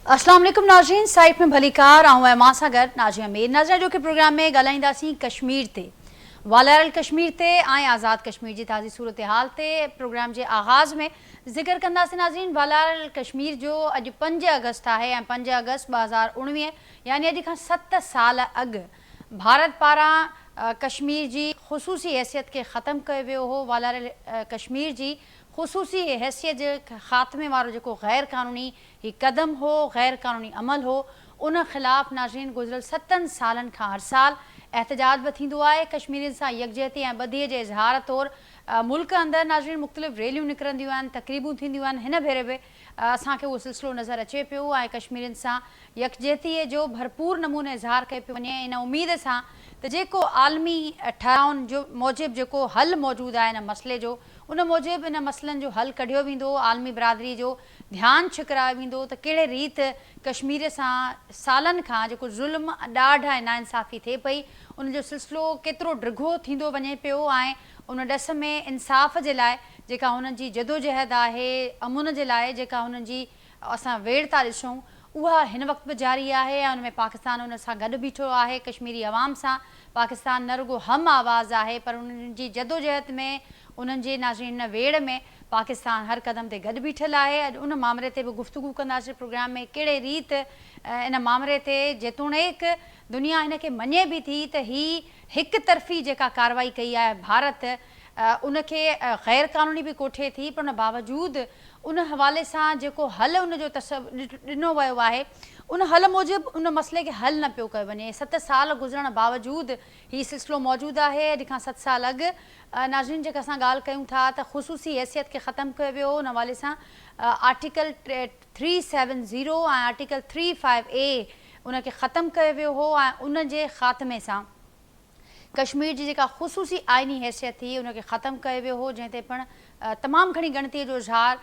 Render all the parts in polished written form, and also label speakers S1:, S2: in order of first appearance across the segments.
S1: अस्सलाम वालेकुम नाज़रीन, साइट में भलीकार आऊँ मां सां गॾु नाज़िया मीर नाज़िया जो कि प्रोग्राम में ॻाल्हाईंदासीं कश्मीर ते, वालरल कश्मीर ते ऐं आज़ाद कश्मीर जी ताज़ी सूरत हाल ते। प्रोग्राम के आगाज़ में ज़िक्र कंदासीं नाज़रीन वालरल कश्मीर जो। अॼु 5 अगस्त है ऐं 5 अगस्त 2019 यानी अॼु खां 7 साल अॻु भारत पारां कश्मीर जी ख़ुसूसी हैसियत के ख़त्म कयो वियो हो। वालरल कश्मीर जी ख़ुसूसी हैसियत जे ख़ात्मे वारो जेको गैर क़ानूनी ही कदम हो, गैर क़ानूनी अमल हो, उन ख़िलाफ़ नाज़रीन गुज़िरियल 7 सालनि खां हर साल एहतजाज भी थींदो आहे। कश्मीरियुनि सां यकजहती ऐं ॿधीअ जे इज़हार तौरु मुल्क अंदरि नाज़रीन मुख़्तलिफ़ रैलियूं निकिरंदियूं आहिनि, तक़रीबूं थींदियूं आहिनि। हिन भेरे बि असांखे उहो सिलसिलो नज़र अचे पियो ऐं कश्मीरियुनि सां यकजहतीअ जो भरपूर नमूने इज़हार कयो पियो वञे इन उम्मीद सां त जेको आलमी ठहिराउनि जो मूजिबि जेको हल मौजूदु आहे इन मसइले जो, उन मूजिबि इन मसइलनि जो हल कढियो वेंदो, आलमी बिरादरी जो ध्यानु छिकरायो वेंदो त कहिड़े रीति कश्मीर सां सालनि खां जेको ज़ुल्म ॾाढ ऐं नाइंसाफ़ी थिए पई, उनजो सिलसिलो केतिरो ड्रिघो थींदो वञे पियो ऐं उन ॾस में इंसाफ़ जे लाइ जेका हुननि जी जदोजहद आहे, अमुन जे लाइ जेका हुननि जी असां वेड़ था ॾिसूं, उहा हिन वक़्तु बि जारी आहे ऐं उनमें पाकिस्तान उन सां गॾु बीठो आहे। कश्मीरी अवाम सां पाकिस्तान न रुगो हम आवाज़ आहे पर उन्हनि जी जदोजहद में, उन्हनि जे नाज़रीन वेड़ में पाकिस्तान हर कदम ते गॾु बीठल आहे। अॼु उन मामले ते बि गुफ़्तगू कंदासीं प्रोग्राम में, कहिड़े रीति इन मामले ते जेतोणीकि दुनिया हिन खे मञे बि थी त ही हिक तरफ़ी जेका कार्रवाई कई आहे भारत उनखे गैर क़ानूनी भी कोठे थी, पर उन बावजूद उन हवाले सां जेको हल उनजो ॾिनो वियो आहे, उन हल मूजिबि उन मसइले खे हल न पियो कयो वञे। 7 साल गुज़रण बावजूद ही सिलसिलो मौजूदु आहे। अॼु खां 7 साल अॻु नाज़रीन जेका असां ॻाल्हि कयूं था त ख़ुसूसी हैसियत खे ख़त्म कयो वियो, उन हवाले सां आर्टिकल 370 ऐं आर्टिकल 35A उनखे ख़त्म कयो वियो हो ऐं उन जे ख़ात्मे सां कश्मीर जी जेका ख़ुसूसी आइनी हैसियत थी उनखे ख़त्म कयो वियो हो, जंहिं ते पिणु तमामु घणी गणतीअ जो इज़हार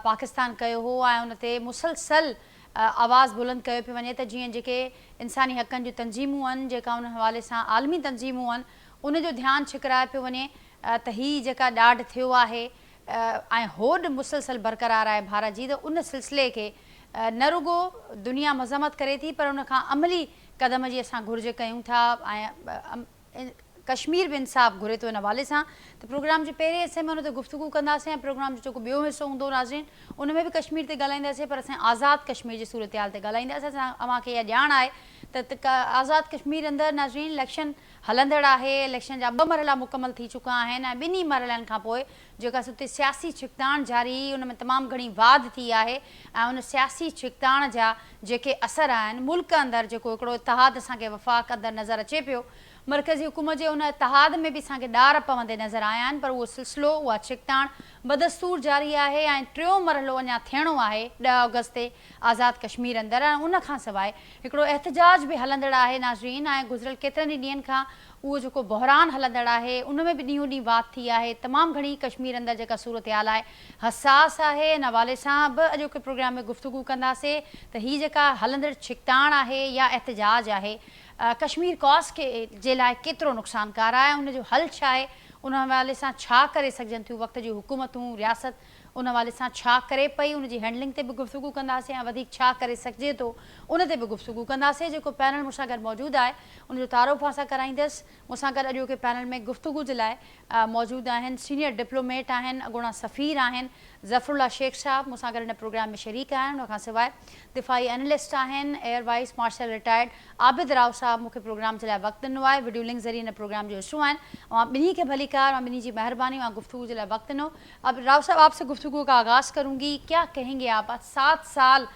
S1: पाकिस्तान कयो हो ऐं उन ते मुसलसल आवाज़ बुलंद कयो पियो वञे त जीअं जेके इंसानी हक़नि जूं तंज़ीमूं आहिनि, जेका उन हवाले सां आलमी तंज़ीमूं आहिनि, उनजो ध्यानु छिकरायो पियो वञे त हीअ जेका ॾाढ थियो आहे ऐं होॾ मुसलसल बरक़रार आहे भारत जी, त उन सिलसिले खे न रुगो दुनिया मज़म्मत करे थी पर उन खां अमली क़दम जी असां घुर्ज कयूं था ऐं कश्मीर बि इंसाफ़ घुरे थो इन हवाले सां। त प्रोग्राम जे पहिरें हिसे में उन ते गुफ़्तगू कंदासीं ऐं प्रोग्राम जो जेको ॿियो हिसो हूंदो नाज़रीन उन में बि कश्मीर ते ॻाल्हाईंदासीं, पर असां आज़ाद कश्मीर जी सूरत हाल ते ॻाल्हाईंदासीं। असां अव्हांखे इहा ॼाण आहे त आज़ाद कश्मीर अंदरि नाज़रीन इलेक्शन हलंदड़ आहे, इलेक्शन जा 2 मरहला मुकमल थी चुका आहिनि ऐं 2 मरहलनि खां पोइ जेका उते सियासी छिकताण जारी, उन में तमामु घणी वाध थी आहे ऐं उन सियासी छिकताण जा जेके असर आहिनि मुल्क अंदरि जेको हिकिड़ो इतिहाद असांखे वफ़ाक़ अंदरि नज़र अचे पियो, मरकज़ी हुकूमत जे उन इतिहाद में बि असांखे ॾार पवंदे नज़र आया आहिनि, पर उहो सिलसिलो उहा छिकताण बदस्तूर जारी आहे ऐं 3 मरहलो अञा थियणो आहे 10 अगस्त ते आज़ाद कश्मीर अंदरि। ऐं उन खां सवाइ हिकिड़ो एहतजाज बि हलंदड़ आहे नाज़रीन ऐं गुज़िरियल केतिरनि ई ॾींहंनि खां उहो जेको बहिरान हलंदड़ आहे उन में बि ॾींहों ॾींहुं वाध थी आहे। तमामु घणी कश्मीर अंदरि जेका सूरत हाल आहे हसास आहे, इन हवाले सां बि अॼोके प्रोग्राम में गुफ़्तगू कंदासीं त हीअ जेका हलंदड़ छिकताण आहे या एहतजाज आहे कश्मीर कॉस के जे लाइ केतिरो नुक़सानकार आहे, उनजो हल छा आहे, उन हवाले सां छा करे सघजनि थियूं वक़्त जी हुकूमतूं, रियासत उन हवाले सां छा करे पई, उनजी हैंडलिंग ते बि गुफ़्तगू कंदासीं ऐं वधीक छा करे सघिजे थो उन ते बि गुफ़्तगू कंदासीं। जेको पैनल मूंसां गॾु मौजूदु आहे उनजो तारुफ़ असां कराईंदसि। मूंसां गॾु अॼोके पैनल में गुफ़्तगू जे लाइ मौजूदु आहिनि सीनियर डिप्लोमेट आहिनि, अॻूणा सफ़ीर आहिनि ज़फ़रुल्ला शेख साहब, मूंसां गॾु हिन प्रोग्राम में शरीक आहिनि। उनखां सवाइ दिफ़ाई एनालिस्ट आहिनि air vice marshal retired Abid Rao sahab, मूंखे प्रोग्राम जे लाइ वक़्तु ॾिनो आहे, वीडियो लिंक ज़रिए हिन प्रोग्राम जो हिसो आहिनि। मां ॿिन्ही खे भलीकार, मां ॿिन्ही जी महिरबानी, मां गुफ्तगू के लिए वक्त नो। अब राव साहब आपसे गुफ्तगू का आगाज़ करूँगी, क्या कहेंगे आप? 7 साल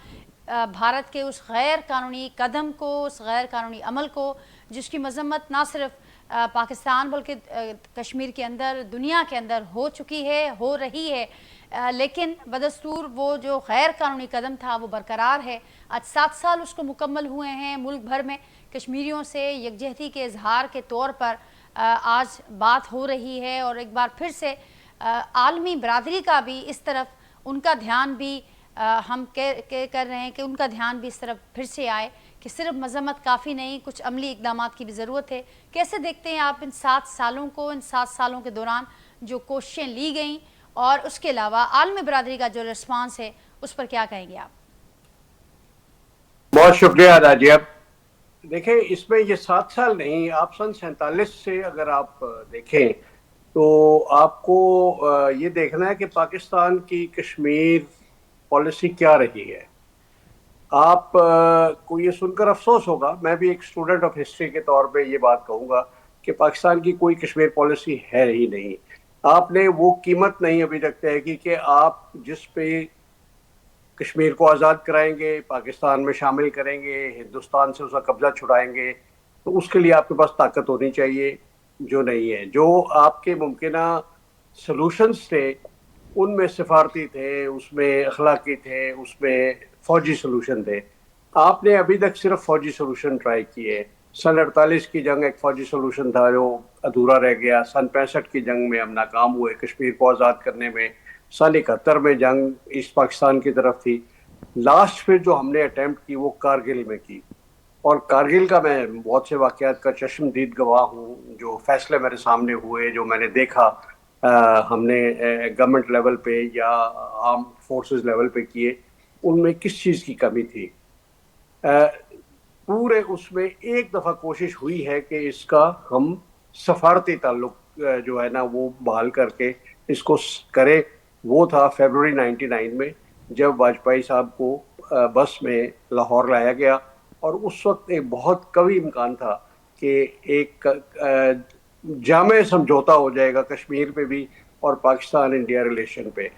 S1: भारत के उस गैर कानूनी कदम को, उस गैर कानूनी अमल को जिसकी मजम्मत ना सिर्फ पाकिस्तान बल्कि कश्मीर के अंदर दुनिया के अंदर हो चुकी है, हो रही है, लेकिन बदस्तूर वो जो गैर कानूनी कदम था वो बरकरार है। आज 7 साल उसको मुकम्मल हुए हैं। मुल्क भर में कश्मीरियों से यकजहती के इजहार के तौर पर आज बात हो रही है और एक बार फिर से आलमी बरादरी का भी इस तरफ उनका ध्यान भी हम कर रहे हैं कि उनका ध्यान भी इस तरफ फिर से आए कि सिर्फ मजम्मत काफ़ी नहीं, कुछ अमली इक़दाम की भी ज़रूरत है। कैसे देखते हैं आप इन 7 सालों को, इन 7 सालों के दौरान जो कोशिशें ली गई और उसके अलावा आलमी बरादरी का जो रिस्पांस है उस पर क्या कहेंगे आप?
S2: बहुत शुक्रिया राजीव। देखें, इसमें ये 7 साल नहीं, आप सन 47 से अगर आप देखें तो आपको ये देखना है कि पाकिस्तान की कश्मीर पॉलिसी क्या रही है। आप को ये सुनकर अफसोस होगा, मैं भी एक स्टूडेंट ऑफ हिस्ट्री के तौर पे ये बात कहूँगा कि पाकिस्तान की कोई कश्मीर पॉलिसी है ही नहीं। आपने वो कीमत नहीं अभी तक तय की कि आप जिस पे कश्मीर को आज़ाद कराएंगे, पाकिस्तान में शामिल करेंगे, हिंदुस्तान से उसका कब्जा छुड़ाएंगे, तो उसके लिए आपके पास ताकत होनी चाहिए, जो नहीं है। जो आपके मुमकिना सॉल्यूशंस थे उनमें सिफारती थे, उसमें अखलाकी थे, उसमें फौजी सॉल्यूशन थे। आपने अभी तक सिर्फ फौजी सॉल्यूशन ट्राई किए। सन 48 की जंग एक फौजी सॉल्यूशन था जो अधूरा रह गया। सन 65 की जंग में हम नाकाम हुए कश्मीर को आज़ाद करने में। सन 71 में जंग ईस्ट पाकिस्तान की तरफ थी। लास्ट फिर जो हमने अटेम्प्ट की वो कारगिल में की, और कारगिल का मैं बहुत से वाक़यात का चश्मदीद गवाह हूँ। जो फैसले मेरे सामने हुए, जो मैंने देखा, हमने गवर्नमेंट लेवल पे या आर्म फोर्सेस लेवल पे किए, उनमें किस चीज़ की कमी थी। पूरे उसमें एक दफ़ा कोशिश हुई है कि इसका हम सफारती ताल्लुक जो है ना वो बहाल करके इसको करें। वो था फरवरी 99 में, जब वाजपेयी साहब को बस में लाहौर लाया गया, और उस वक्त एक बहुत कवि इम्कान था कि एक जामे समझौता हो जाएगा कश्मीर पे भी और पाकिस्तान इंडिया रिलेशन पे।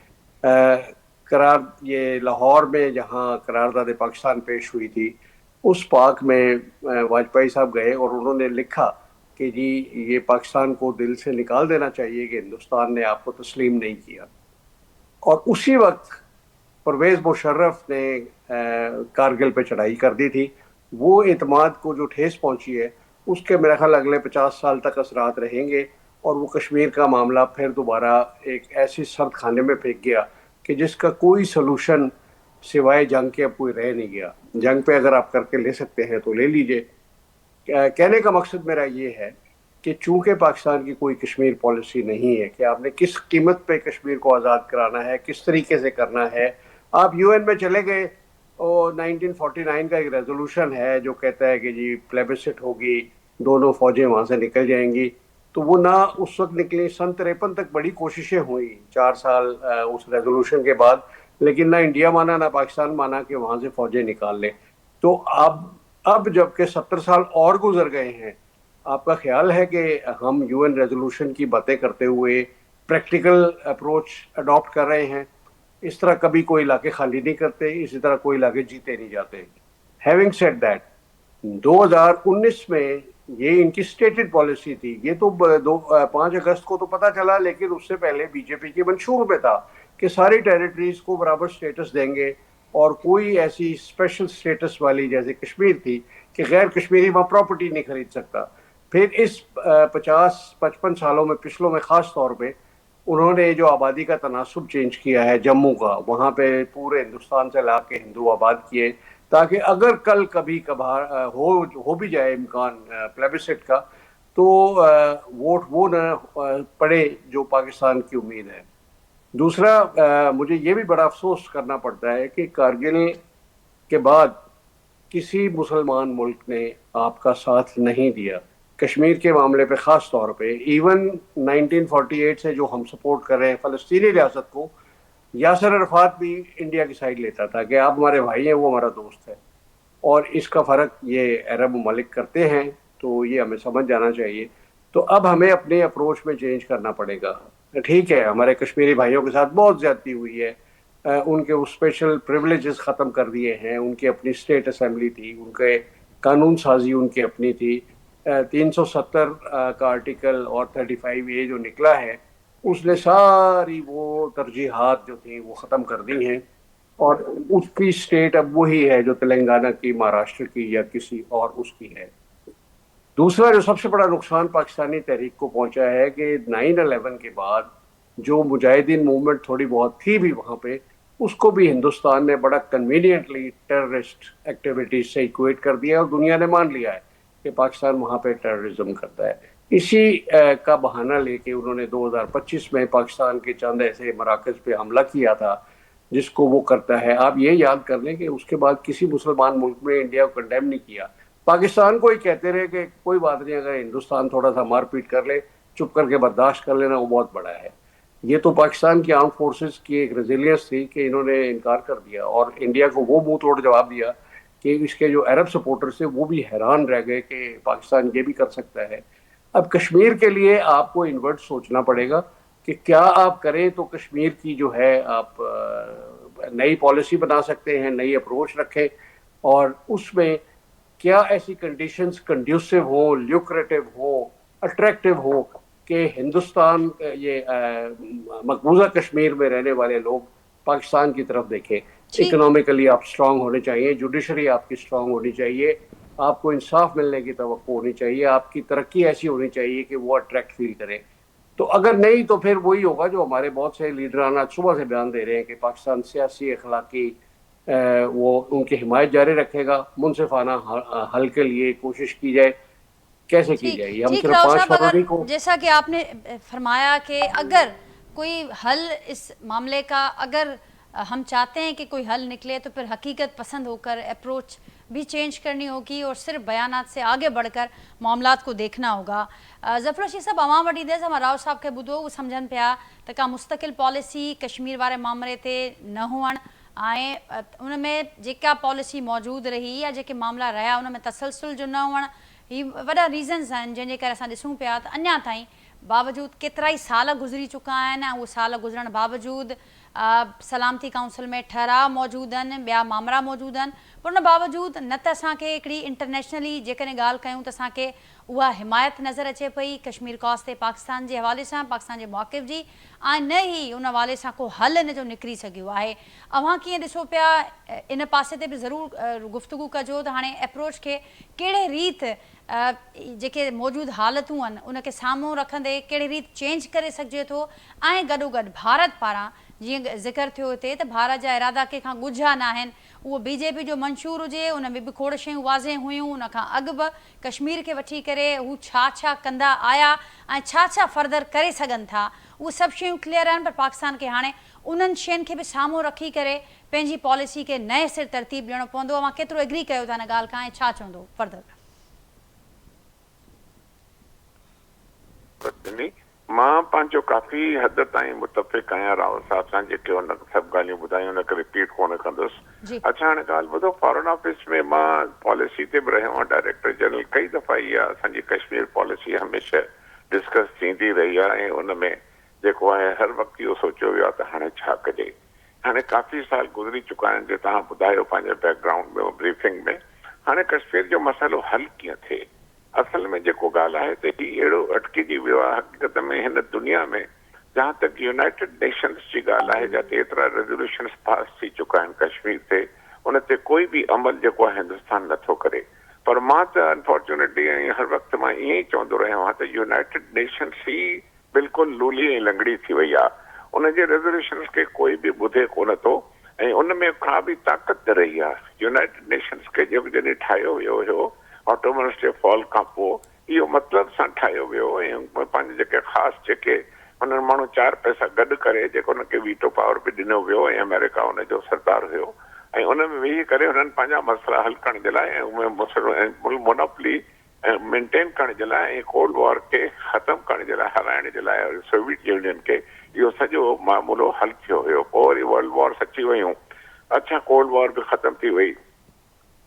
S2: करार ये लाहौर में जहाँ करारदाद पाकिस्तान पेश हुई थी, उस पाक में वाजपेयी साहब गए और उन्होंने लिखा कि जी ये पाकिस्तान को दिल से निकाल देना चाहिए कि हिंदुस्तान ने आपको तस्लीम नहीं किया। और उसी वक्त परवेज़ मुशर्रफ ने कारगिल पे चढ़ाई कर दी थी। वो एतमाद को जो ठेस पहुंची है उसके मेरा ख्याल अगले 50 साल तक असरात रहेंगे, और वो कश्मीर का मामला फिर दोबारा एक ऐसी सर्द खाने में फेंक गया कि जिसका कोई सलूशन सिवाय जंग के अब कोई रह नहीं गया। जंग पे अगर आप करके ले सकते हैं तो ले लीजिए। कहने का मकसद मेरा ये है कि चूंकि पाकिस्तान की कोई कश्मीर पॉलिसी नहीं है कि आपने किस कीमत पे कश्मीर को आज़ाद कराना है, किस तरीके से करना है। आप यूएन में चले गए और 1949 का एक रेजोल्यूशन है जो कहता है कि जी प्लेबिसिट होगी, दोनों फौजें वहाँ से निकल जाएंगी, तो वो ना उस वक्त निकली। सन 53 तक बड़ी कोशिशें हुई 4 साल उस रेजोल्यूशन के बाद, लेकिन ना इंडिया माना ना पाकिस्तान माना कि वहाँ से फौजें निकाल लें। तो अब जबकि 70 साल और गुजर गए हैं, आपका ख्याल है कि हम यूएन रेजोल्यूशन की बातें करते हुए प्रैक्टिकल अप्रोच अडॉप्ट कर रहे हैं? इस तरह कभी कोई इलाके खाली नहीं करते, इसी तरह कोई इलाके जीते नहीं जाते। हैविंग सेड दैट, 2019 में ये इनकी स्टेटेड पॉलिसी थी। ये तो 5 अगस्त को तो पता चला, लेकिन उससे पहले बीजेपी के मंशूर में था कि सारी टेरिटरीज को बराबर स्टेटस देंगे, और कोई ऐसी स्पेशल स्टेटस वाली जैसे कश्मीर थी कि गैर कश्मीरी वहाँ प्रॉपर्टी नहीं खरीद सकता। फिर इस 50-55 सालों में, पिछलों में ख़ास तौर पे, उन्होंने जो आबादी का तनासुब चेंज किया है जम्मू का, वहाँ पे पूरे हिंदुस्तान से ला के हिंदू आबाद किए, ताकि अगर कल कभी कभार हो भी जाए इम्कान प्लेबिसिट का, तो वोट वो न पड़े जो पाकिस्तान की उम्मीद है। दूसरा, मुझे ये भी बड़ा अफसोस करना पड़ता है कि कारगिल के बाद किसी मुसलमान मुल्क ने आपका साथ नहीं दिया कश्मीर के मामले पे, ख़ास तौर पे। इवन 1948 से जो हम सपोर्ट कर रहे हैं फ़लस्तीनी रियासत को, यासर अरफात भी इंडिया की साइड लेता था कि आप हमारे भाई हैं, वो हमारा दोस्त है। और इसका फ़र्क ये अरब ममालिक करते हैं, तो ये हमें समझ जाना चाहिए। तो अब हमें अपने अप्रोच में चेंज करना पड़ेगा। ठीक है, हमारे कश्मीरी भाइयों के साथ बहुत ज़्यादती हुई है, उनके वो स्पेशल प्रिविलेजेस ख़त्म कर दिए हैं, उनकी अपनी स्टेट असम्बली थी, उनके कानून साजी उनकी अपनी थी। 370 का आर्टिकल और 35A जो निकला है, उसने सारी वो तरजीहात जो थी वो ख़त्म कर दी हैं, और उसकी स्टेट अब वही है जो तेलंगाना की, महाराष्ट्र की या किसी और उसकी है। दूसरा जो सबसे बड़ा नुकसान पाकिस्तानी तहरीक को पहुंचा है कि 9/11 के बाद जो मुजाहिदीन मूवमेंट थोड़ी बहुत थी भी वहाँ पे, उसको भी हिंदुस्तान ने बड़ा कन्वीनियंटली टेररिस्ट एक्टिविटीज से इक्वेट कर दिया, और दुनिया ने मान लिया है कि पाकिस्तान वहाँ पे टेररिज्म करता है। इसी का बहाना लेके उन्होंने 2025 में पाकिस्तान के चंद ऐसे मराकज़ पे हमला किया था जिसको वो करता है। आप ये याद कर लें कि उसके बाद किसी मुसलमान मुल्क में इंडिया को कंडेम नहीं किया। पाकिस्तान को ही कहते रहे कि कोई बात नहीं, अगर हिंदुस्तान थोड़ा सा मारपीट कर ले, चुप करके बर्दाश्त कर लेना, वो बहुत बड़ा है। ये तो पाकिस्तान की आर्म फोर्सेस की एक रेजिलियंस थी कि इन्होंने इनकार कर दिया और इंडिया को वो मुंह तोड़ जवाब दिया कि इसके जो अरब सपोर्टर्स थे वो भी हैरान रह गए कि पाकिस्तान ये भी कर सकता है। अब कश्मीर के लिए आपको इनवर्ट सोचना पड़ेगा कि क्या आप करें। तो कश्मीर की जो है आप नई पॉलिसी बना सकते हैं, नई अप्रोच रखें और उसमें क्या ऐसी कंडीशंस कंड्यूसिव हो, ल्यूक्रेटिव हो, अट्रैक्टिव हो कि हिंदुस्तान ये मकबूजा कश्मीर में रहने वाले लोग पाकिस्तान की तरफ देखें। इकोनॉमिकली आप स्ट्रांग होने चाहिए, जुडिशरी आपकी स्ट्रांग होनी चाहिए, आपको इंसाफ मिलने की तवक्को होनी चाहिए, आपकी तरक्की ऐसी होनी चाहिए कि वो अट्रैक्ट फील करे। तो अगर नहीं तो फिर वही होगा जो हमारे बहुत से लीडरान आज सुबह से बयान दे रहे हैं कि पाकिस्तान सियासी अखलाकी वो उनकी हिमायत जारी रखेगा। मुनसिफाना हल के लिए कोशिश की जाए, कैसे की जाए? हम सिर्फ 5 फरवरी को,
S1: जैसा कि आपने फरमाया कि अगर कोई हल इस मामले का, अगर हम चाहते हैं कि कोई हल निकले तो फिर हकीकत पसंद होकर अप्रोच भी चेंज करनी होगी और सिर्फ बयानात से आगे बढ़कर मामलात को देखना होगा। ज़फ़र शी साहब, अवां वॾी देर सां राव साहब खे ॿुधो, उहे सम्झनि पिया त का मुस्तक़िल पॉलिसी कश्मीर वारे मामले ते न हुअणु ऐं उन में जेका पॉलिसी मौजूदु रही या जेके मामला रहिया उन में तसलसुल जो न हुअणु, ही वॾा रीज़न्स आहिनि जंहिंजे करे असां ॾिसूं पिया त अञा ताईं बावजूदि केतिरा ई साल गुज़री चुका आहिनि ऐं उहे साल गुज़रण बावजूदि सलामती काउंसिल में ठहराव मौजूदु आहिनि, ॿिया मामला मौजूदु आहिनि, पर उन बावजूदि न त असांखे हिकिड़ी इंटरनेशनली जेकॾहिं ॻाल्हि कयूं त असांखे उहा हिमायत नज़र अचे पई कश्मीर कॉज़ ते पाकिस्तान जे हवाले सां, पाकिस्तान जे मौक़िफ़ जी, ऐं न ई उन हवाले सां को हल इन जो निकिरी सघियो आहे। अव्हां कीअं ॾिसो पिया, इन पासे ते बि ज़रूरु गुफ़्तगू कजो त हाणे अप्रोच खे कहिड़े रीत जेके मौजूदु हालतूं आहिनि उनखे साम्हूं रखंदे कहिड़ी रीत चेंज करे सघिजे थो ऐं गॾोगॾु भारत पारां जीअं ज़िक्र थियो हिते त भारत जा इरादा कंहिंखां ॻुझा न आहिनि, उहो बीजेपी जो मंशूर हुजे उन में बि खोड़ शयूं वाज़े हुयूं, उन खां अॻु बि कश्मीर खे वठी करे हू छा छा कंदा आया ऐं छा छा फर्दर करे सघनि था, उहे सभु शयूं क्लियर आहिनि। पर पाकिस्तान खे हाणे उन्हनि शयुनि खे बि साम्हूं रखी करे पंहिंजी पॉलिसी खे नए सिर तरतीब ॾियणो पवंदो। अव्हां केतिरो एग्री कयो था हिन ॻाल्हि खां ऐं छा चवंदो फर्दर?
S3: मां पंहिंजो काफ़ी हद ताईं मुतफ़िक़ आहियां रावत साहब सां, जेके हुन सभु ॻाल्हियूं ॿुधायूं हुनखे रिपीट कोन कंदुसि। अच्छा, हाणे ॻाल्हि ॿुधो, फॉरेन ऑफिस में मां पॉलिसी ते बि रहियो आहियां डायरेक्टर जनरल। कई दफ़ा इहा असांजी कश्मीर पॉलिसी हमेशह डिस्कस थींदी रही आहे ऐं उन में जेको आहे हर वक़्तु इहो सोचियो वियो आहे त हाणे छा कजे। हाणे काफ़ी साल गुज़री चुका आहिनि, जो तव्हां ॿुधायो पंहिंजे बैकग्राउंड में ब्रीफिंग में। हाणे कश्मीर जो मसइलो हल कीअं थिए? असल में जेको ॻाल्हि आहे त ही अहिड़ो अटकिजी वियो आहे हक़ीक़त में हिन दुनिया में, जहाँ तक यूनाइटेड नेशंस जी ॻाल्हि आहे, जिते एतिरा रेज़ोल्यूशन्स पास थी चुका आहिनि कश्मीर ते, उन ते कोई बि अमल जेको आहे हिंदुस्तान नथो करे। पर मां त अनफॉर्चुनेटली ऐं हर वक़्तु मां ईअं ई चवंदो रहियो आहियां त यूनाइटेड नेशंस ही बिल्कुलु लूली ऐं लंगड़ी थी वई आहे। उनजे रेज़ोल्यूशन्स खे कोई बि ॿुधे कोन थो ऐं उन में का बि ताक़त न रही आहे। यूनाइटेड नेशंस खे जेको जॾहिं ठाहियो वियो हुयो ऑटोमन जे फॉल खां पोइ, इहो मतिलब सां ठाहियो वियो ऐं पंहिंजे जेके ख़ासि जेके हुननि माण्हू 4 पैसा गॾु करे जेको हुनखे वीटो पावर बि ॾिनो वियो ऐं अमेरिका हुनजो सरदार हुयो ऐं उन में वेही करे हुननि पंहिंजा मसइला हल करण जे लाइ ऐं मोनोपली मेंटेन करण जे लाइ ऐं कोल्ड वॉर खे ख़तमु करण जे लाइ, हराइण जे लाइ सोवियत यूनियन खे, इहो सॼो मामलो हल थियो हुयो। पोइ वरी वर्ल्ड वॉर्स अची वियूं। अच्छा, कोल्ड वॉर बि ख़तमु थी वई।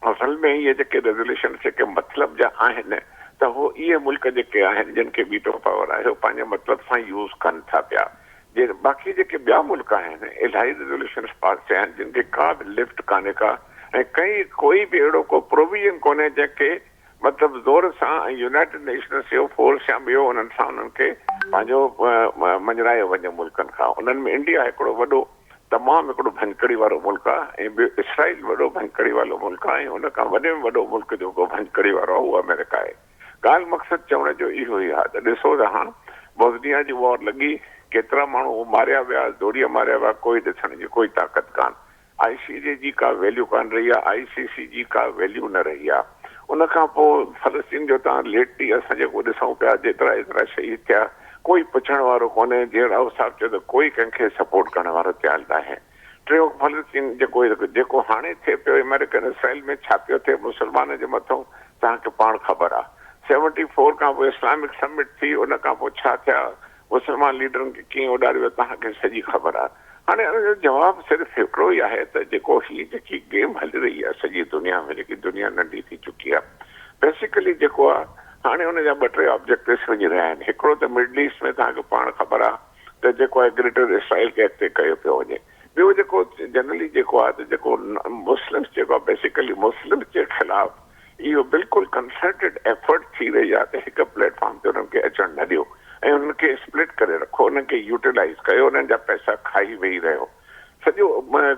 S3: असल में इहे जेके रेज़ोल्यूशन जेके मतिलब जा आहिनि त उहो इहे मुल्क जेके आहिनि जिन खे वीटो पावर आहे, उहो पंहिंजे मतिलब सां यूज़ कनि था पिया। जे बाक़ी जेके ॿिया मुल्क आहिनि, इलाही रेज़ोल्यूशन पास थिया आहिनि जिन खे का बि लिफ्ट कान्हे का, ऐं कोई बि अहिड़ो को प्रोविजन कोन्हे जेके मतिलबु ज़ोर सां यूनाइटेड नेशंस जो फोर्स या ॿियो उन्हनि सां उन्हनि खे पंहिंजो मंझरायो वञे मुल्कनि खां। उन्हनि में इंडिया हिकिड़ो वॾो तमामु हिकिड़ो भंजकड़ी वारो मुल्क आहे ऐं ॿियो इसराइल वॾो भंजकड़ी वारो मुल्क आहे ऐं हुन खां वॾे में वॾो मुल्क जेको भंजकड़ी वारो आहे उहो अमेरिका आहे। ॻाल्हि मक़सदु चवण जो इहो ई आहे त ॾिसो त हाणे बोस्निया जी वॉर लॻी, केतिरा माण्हू मारिया विया, दोरीअ मारिया विया, कोई ॾिसण जी कोई ताक़त कान। ICJ जी का वैल्यू कान रही आहे, ICC जी का वैल्यू न रही आहे। उन खां पोइ फ़लस्तीन जो तव्हां लेटी असां जेको ॾिसूं पिया, जेतिरा एतिरा शहीद थिया, कोई पुछण वारो कोन्हे। जीअं राव साहब चयो त कोई कंहिंखे सपोर्ट करण वारो तयारु न आहे। टियों फलस्तीन जेको हाणे थिए पियो अमेरिकन इसराइल में छा पियो थिए मुस्लमान जे मथां तव्हांखे पाण ख़बर आहे 74 खां पोइ इस्लामिक समिट थी उन खां पोइ छा थिया मुस्लमान लीडरनि खे कीअं उॾारियो तव्हांखे सॼी ख़बर आहे हाणे हुनजो जवाबु सिर्फ़ु हिकिड़ो ई आहे त जेको हीअ जेकी गेम हली रही आहे सॼी दुनिया में जेकी दुनिया नंढी थी चुकी आहे बेसिकली जेको आहे हाणे हुनजा 2-3 ऑब्जेक्टिव्स वञी रहिया आहिनि हिकिड़ो त मिडल ईस्ट में तव्हांखे पाण ख़बर आहे त जेको आहे ग्रेटर इसराइल खे अॻिते कयो पियो वञे ॿियो जेको जनरली जेको आहे त जेको मुस्लिम्स जेको आहे बेसिकली मुस्लिम्स जे ख़िलाफ़ इहो बिल्कुलु कंसर्टेड एफर्ट थी रही आहे त हिकु प्लेटफॉर्म ते उन्हनि खे अचणु न ॾियो ऐं उन्हनि खे स्प्लिट करे रखो उन्हनि खे यूटिलाइज़ कयो उन्हनि जा पैसा खाई वेही रहियो सॼो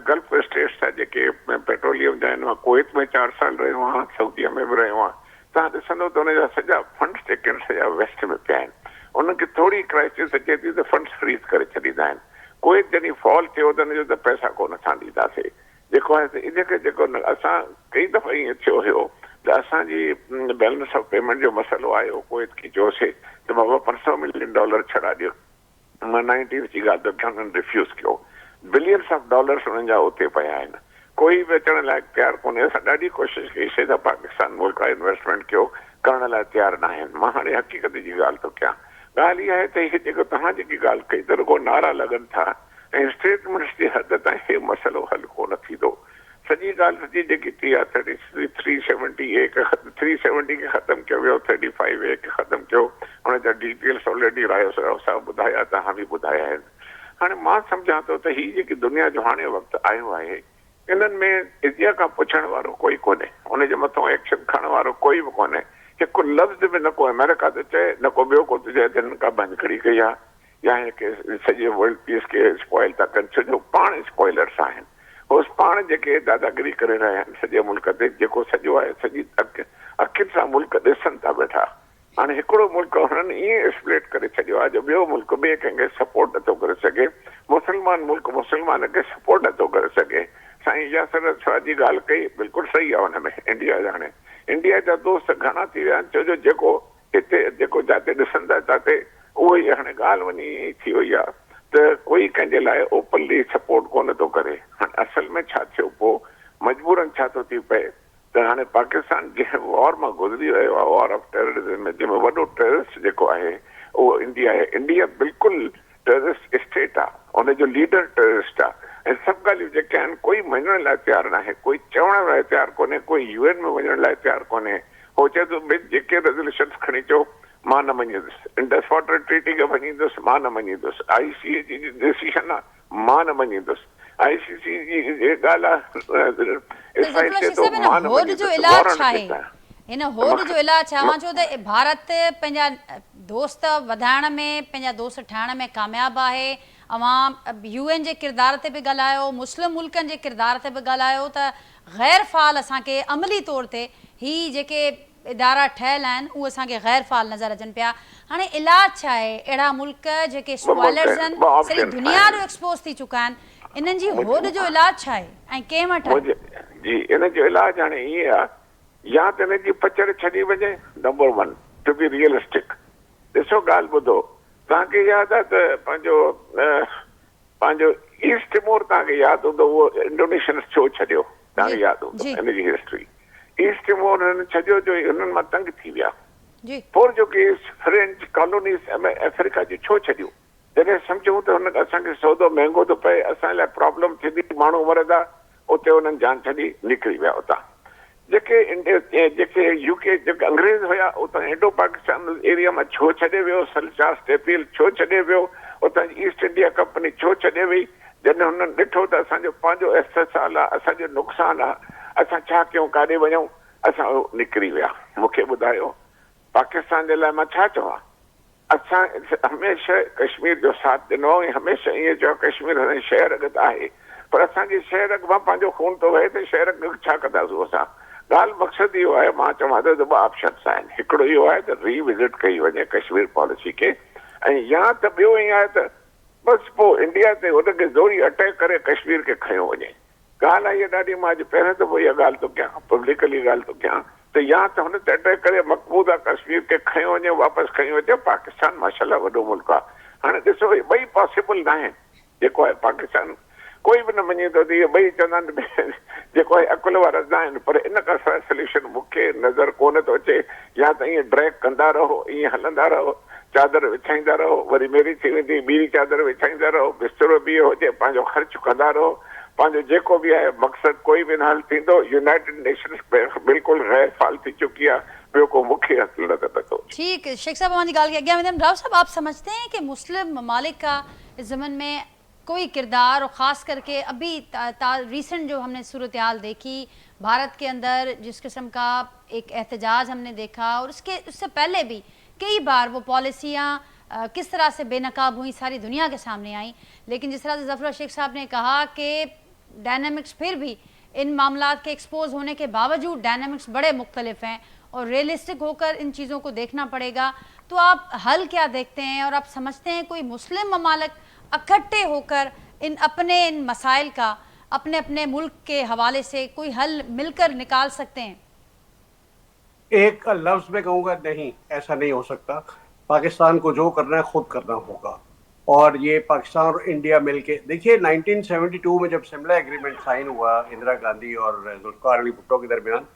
S3: गल्फ स्टेट्स आहे जेके पेट्रोलियम जा आहिनि मां कुवैत में 4 साल रहियो आहियां सऊदीअ में बि रहियो आहियां तव्हां ॾिसंदो त हुनजा सॼा फंड्स जेके आहिनि सॼा वेस्ट में पिया आहिनि उन्हनि खे थोरी क्राइसिस अचे थी त फंड्स फ्रीज़ करे छॾींदा आहिनि कुवैत जॾहिं फॉल थियो त हुनजो त पैसा कोन असां ॾींदासीं जेको आहे त इनखे जेको असां कई दफ़ा ईअं थियो हुयो त असांजी बैलेंस ऑफ पेमेंट जो मसइलो आयो कुवैत खे चयोसीं त बाबा $500 मिलियन छॾा ॾियो मां 19 जी ॻाल्हि त हुननि रिफ्यूज़ कयो बिलियंस ऑफ डॉलर्स हुननि जा उते पिया आहिनि कोई बि अचण लाइ तयारु कोन्हे असां ॾाढी कोशिशि कईसीं त पाकिस्तान मुल्क आहे इन्वेस्टमेंट कयो करण लाइ तयारु न आहिनि मां हाणे हक़ीक़त जी ॻाल्हि थो कयां ॻाल्हि इहा आहे त इहे जेको तव्हां जेकी ॻाल्हि कई त रुगो नारा लॻनि था ऐं स्टेटमेंट्स जी हद ताईं इहे मसइलो हल कोन थींदो सॼी ॻाल्हि सॼी जेकी थी आहे 370 खे ख़तमु कयो वियो 35A खे ख़तमु कयो हुनजा डिटेल्स ऑलरेडी रायो साहब ॿुधाया तव्हां बि ॿुधाया आहिनि हाणे मां सम्झां थो त हीअ जेकी दुनिया जो हाणे वक़्तु आयो आहे इन्हनि में इंडिया खां पुछण वारो कोई कोन्हे उनजे मथां एक्शन खणण वारो कोई बि कोन्हे हिकु लफ़्ज़ बि न को अमेरिका त चए न को ॿियो को चए हिननि खां बंदि खड़ी कई आहे या हिनखे सॼे वर्ल्ड पीस खे स्पॉइल था कनि छो जो पाण स्पॉइलर्स आहिनि उहो पाण जेके दादागिरी करे रहिया आहिनि सॼे मुल्क ते जेको सॼो आहे सॼी अखियुनि सां मुल्क ॾिसनि था वेठा हाणे हिकिड़ो मुल्क हुननि ईअं स्प्लिट करे छॾियो आहे जो ॿियो मुल्क ॿिए कंहिंखे सपोर्ट नथो करे सघे मुस्लमान मुल्क मुस्लमान खे सपोर्ट नथो करे सघे साईं यासिर शाह जी ॻाल्हि कई बिल्कुलु सही आहे हुन में इंडिया जा हाणे इंडिया जा दोस्त घणा थी विया आहिनि छो जो जेको हिते जेको जिते ॾिसनि था जिते उहो ई हाणे ॻाल्हि वञी थी वई आहे त कोई कंहिंजे लाइ ओपनली सपोर्ट कोन थो करे हाणे असल में छा थियो पोइ मजबूरन छा थो थी पए त हाणे पाकिस्तान जंहिं वॉर मां गुज़री रहियो आहे वॉर ऑफ टेररिज़म में जंहिंमें वॾो टेररिस्ट जेको आहे उहो इंडिया आहे इंडिया बिल्कुलु टेररिस्ट स्टेट आहे हुनजो लीडर टेररिस्ट आहे ऐं सभु ॻाल्हियूं जेके आहिनि कोई मञण लाइ तयारु न आहे कोई चवण लाइ तयारु कोन्हे कोई UN में वञण लाइ तयारु कोन्हे हो चए थो जेके रेज़ोल्यूशन्स खणी अचो मां न मञींदुसि इंडस वाटर ट्रीटी खे मञींदुसि मां न मञींदुसि ICA जी डिसीशन आहे मां न मञींदुसि ICC जी ॻाल्हि आहे इसराइल चए थो मां न मञींदुसि
S1: हिन होड़ जो इलाज चवां छो त भारत पंहिंजा दोस्त वधाइण में पंहिंजा दोस्त ठाहिण में कामयाबु आहे अवां UN जे किरदार ते बि ॻाल्हायो मुस्लिम मुल्कनि जे किरदार ते बि ॻाल्हायो त गैर फ़ाल असांखे अमली तौर ते ही जेके इदारा ठहियल आहिनि उहे असांखे गैर फ़ाल नज़र अचनि पिया हाणे इलाज छा आहे अहिड़ा मुल्क जेके स्पॉइलर्स आहिनि सॼी दुनिया जो एक्सपोज थी चुका आहिनि इन्हनि जी होड़ जो इलाज छा आहे ऐं कंहिं वटि
S3: जी इन जो इलाज हाणे ईअं आहे या त हिन जी पचड़ छॾी वञे नंबर 1 टू बी रियलिस्टिक ॾिसो ॻाल्हि ॿुधो तव्हांखे यादि आहे त पंहिंजो ईस्ट तिमोर तव्हांखे यादि हूंदो उहो इंडोनेशियन्स छो छॾियो तव्हांखे यादि हूंदो हिनजी हिस्ट्री ईस्ट तिमोर हुननि छॾियो जो हुननि मां तंग थी विया पोर्चुगीज़ फ्रेंच कॉलोनीज़ अफ्रीका जी छो छॾियूं जॾहिं सम्झूं त हुन असांखे सौदो महांगो थो पए असां लाइ प्रॉब्लम थींदी माण्हू मरंदा उते हुननि जान छॾी निकिरी विया उतां जेके UK जेके अंग्रेज़ हुया उतां इंडो पाकिस्तान एरिया में छो छॾे वियो सलचार स्टेपील छो छॾे वियो उतां जी ईस्ट इंडिया कंपनी छो छॾे वई जॾहिं हुननि ॾिठो त असांजो पंहिंजो इस्तेसाल आहे असांजो नुक़सानु आहे असां छा कयूं काॾे वञूं असां निकिरी विया मूंखे ॿुधायो पाकिस्तान जे लाइ मां छा चवां असां हमेशह कश्मीर जो साथ ॾिनो ऐं हमेशह ईअं चयो कश्मीर हाणे शहर अॻु आहे पर असांजी शहर अॻु मां पंहिंजो खून थो वहे त शहर अॻु छा कंदासीं असां ॻाल्हि मक़सदु इहो आहे मां चवां थो त 2 ऑप्शन्स आहिनि हिकिड़ो इहो आहे त रीविज़िट कई वञे कश्मीर पॉलिसी खे ऐं या त ॿियो ईअं आहे त बसि पोइ इंडिया ते हुनखे ज़ोरी अटैक करे कश्मीर खे खयो वञे ॻाल्हि आहे इहा ॾाढी मां अॼु पहिरियों दफ़ो इहा ॻाल्हि थो कयां पब्लिकली ॻाल्हि थो कयां त या त हुन ते अटैक करे मक़बूदा कश्मीर खे खयो वञे वापसि खयो अचे पाकिस्तान माशाल्लाह वॾो मुल्क आहे हाणे ॾिसो ॿई पॉसिबल न आहिनि जेको आहे पाकिस्तान कोई बि न मञे थो त इहे ॿई चवंदा आहिनि जेको आहे अकुल वारा न आहिनि, पर इन खां सवाइ सोल्यूशन मूंखे नज़र कोन थो अचे। या त ईअं ड्रैग कंदा रहो, ईअं हलंदा रहो, चादर विछाईंदा रहो, वरी मेरी थी वेंदी, ॿी चादर विछाईंदा रहो, बिस्तरो बि हुजे, पंहिंजो ख़र्च कंदा रहो, पंहिंजो जेको बि आहे मक़सदु कोई बि न हल थींदो। यूनाइटेड नेशंस बिल्कुलु गैर फाल थी चुकी आहे, ॿियो को मूंखे लॻे थो।
S1: ठीक है शेख साहब, हमारी गाल के अज्ञा में राव साहब, आप समझते हैं कि मुस्लिम ममालिक का इस ज़मन में कोई किरदार, और ख़ास करके अभी रिसेंट जो हमने सूरत हाल देखी भारत के अंदर, जिस किस्म का एक एहतजाज हमने देखा, और उससे पहले भी कई बार वो पॉलिसियाँ किस तरह से बेनकाब हुई सारी दुनिया के सामने आई, लेकिन जिस तरह से ज़फ़र शेख साहब ने कहा कि डायनामिक्स फिर भी इन मामलात के एक्सपोज होने के बावजूद डायनामिक्स बड़े मुख्तलिफ हैं और रियलिस्टिक होकर इन चीज़ों को देखना पड़ेगा, तो आप हल क्या देखते हैं? और आप समझते हैं कोई मुस्लिम ममालिक इकट्ठे होकर इन मसाइल का अपने अपने मुल्क के हवाले से कोई हल मिलकर निकाल सकते हैं?
S2: एक लफ्ज में कहूँगा नहीं, ऐसा नहीं हो सकता। पाकिस्तान को जो करना है खुद करना होगा, और ये पाकिस्तान और इंडिया मिलके, देखिए 1972 में जब शिमला एग्रीमेंट साइन हुआ इंदिरा गांधी और जुल्फ़िकार अली भुट्टो के दरमियान,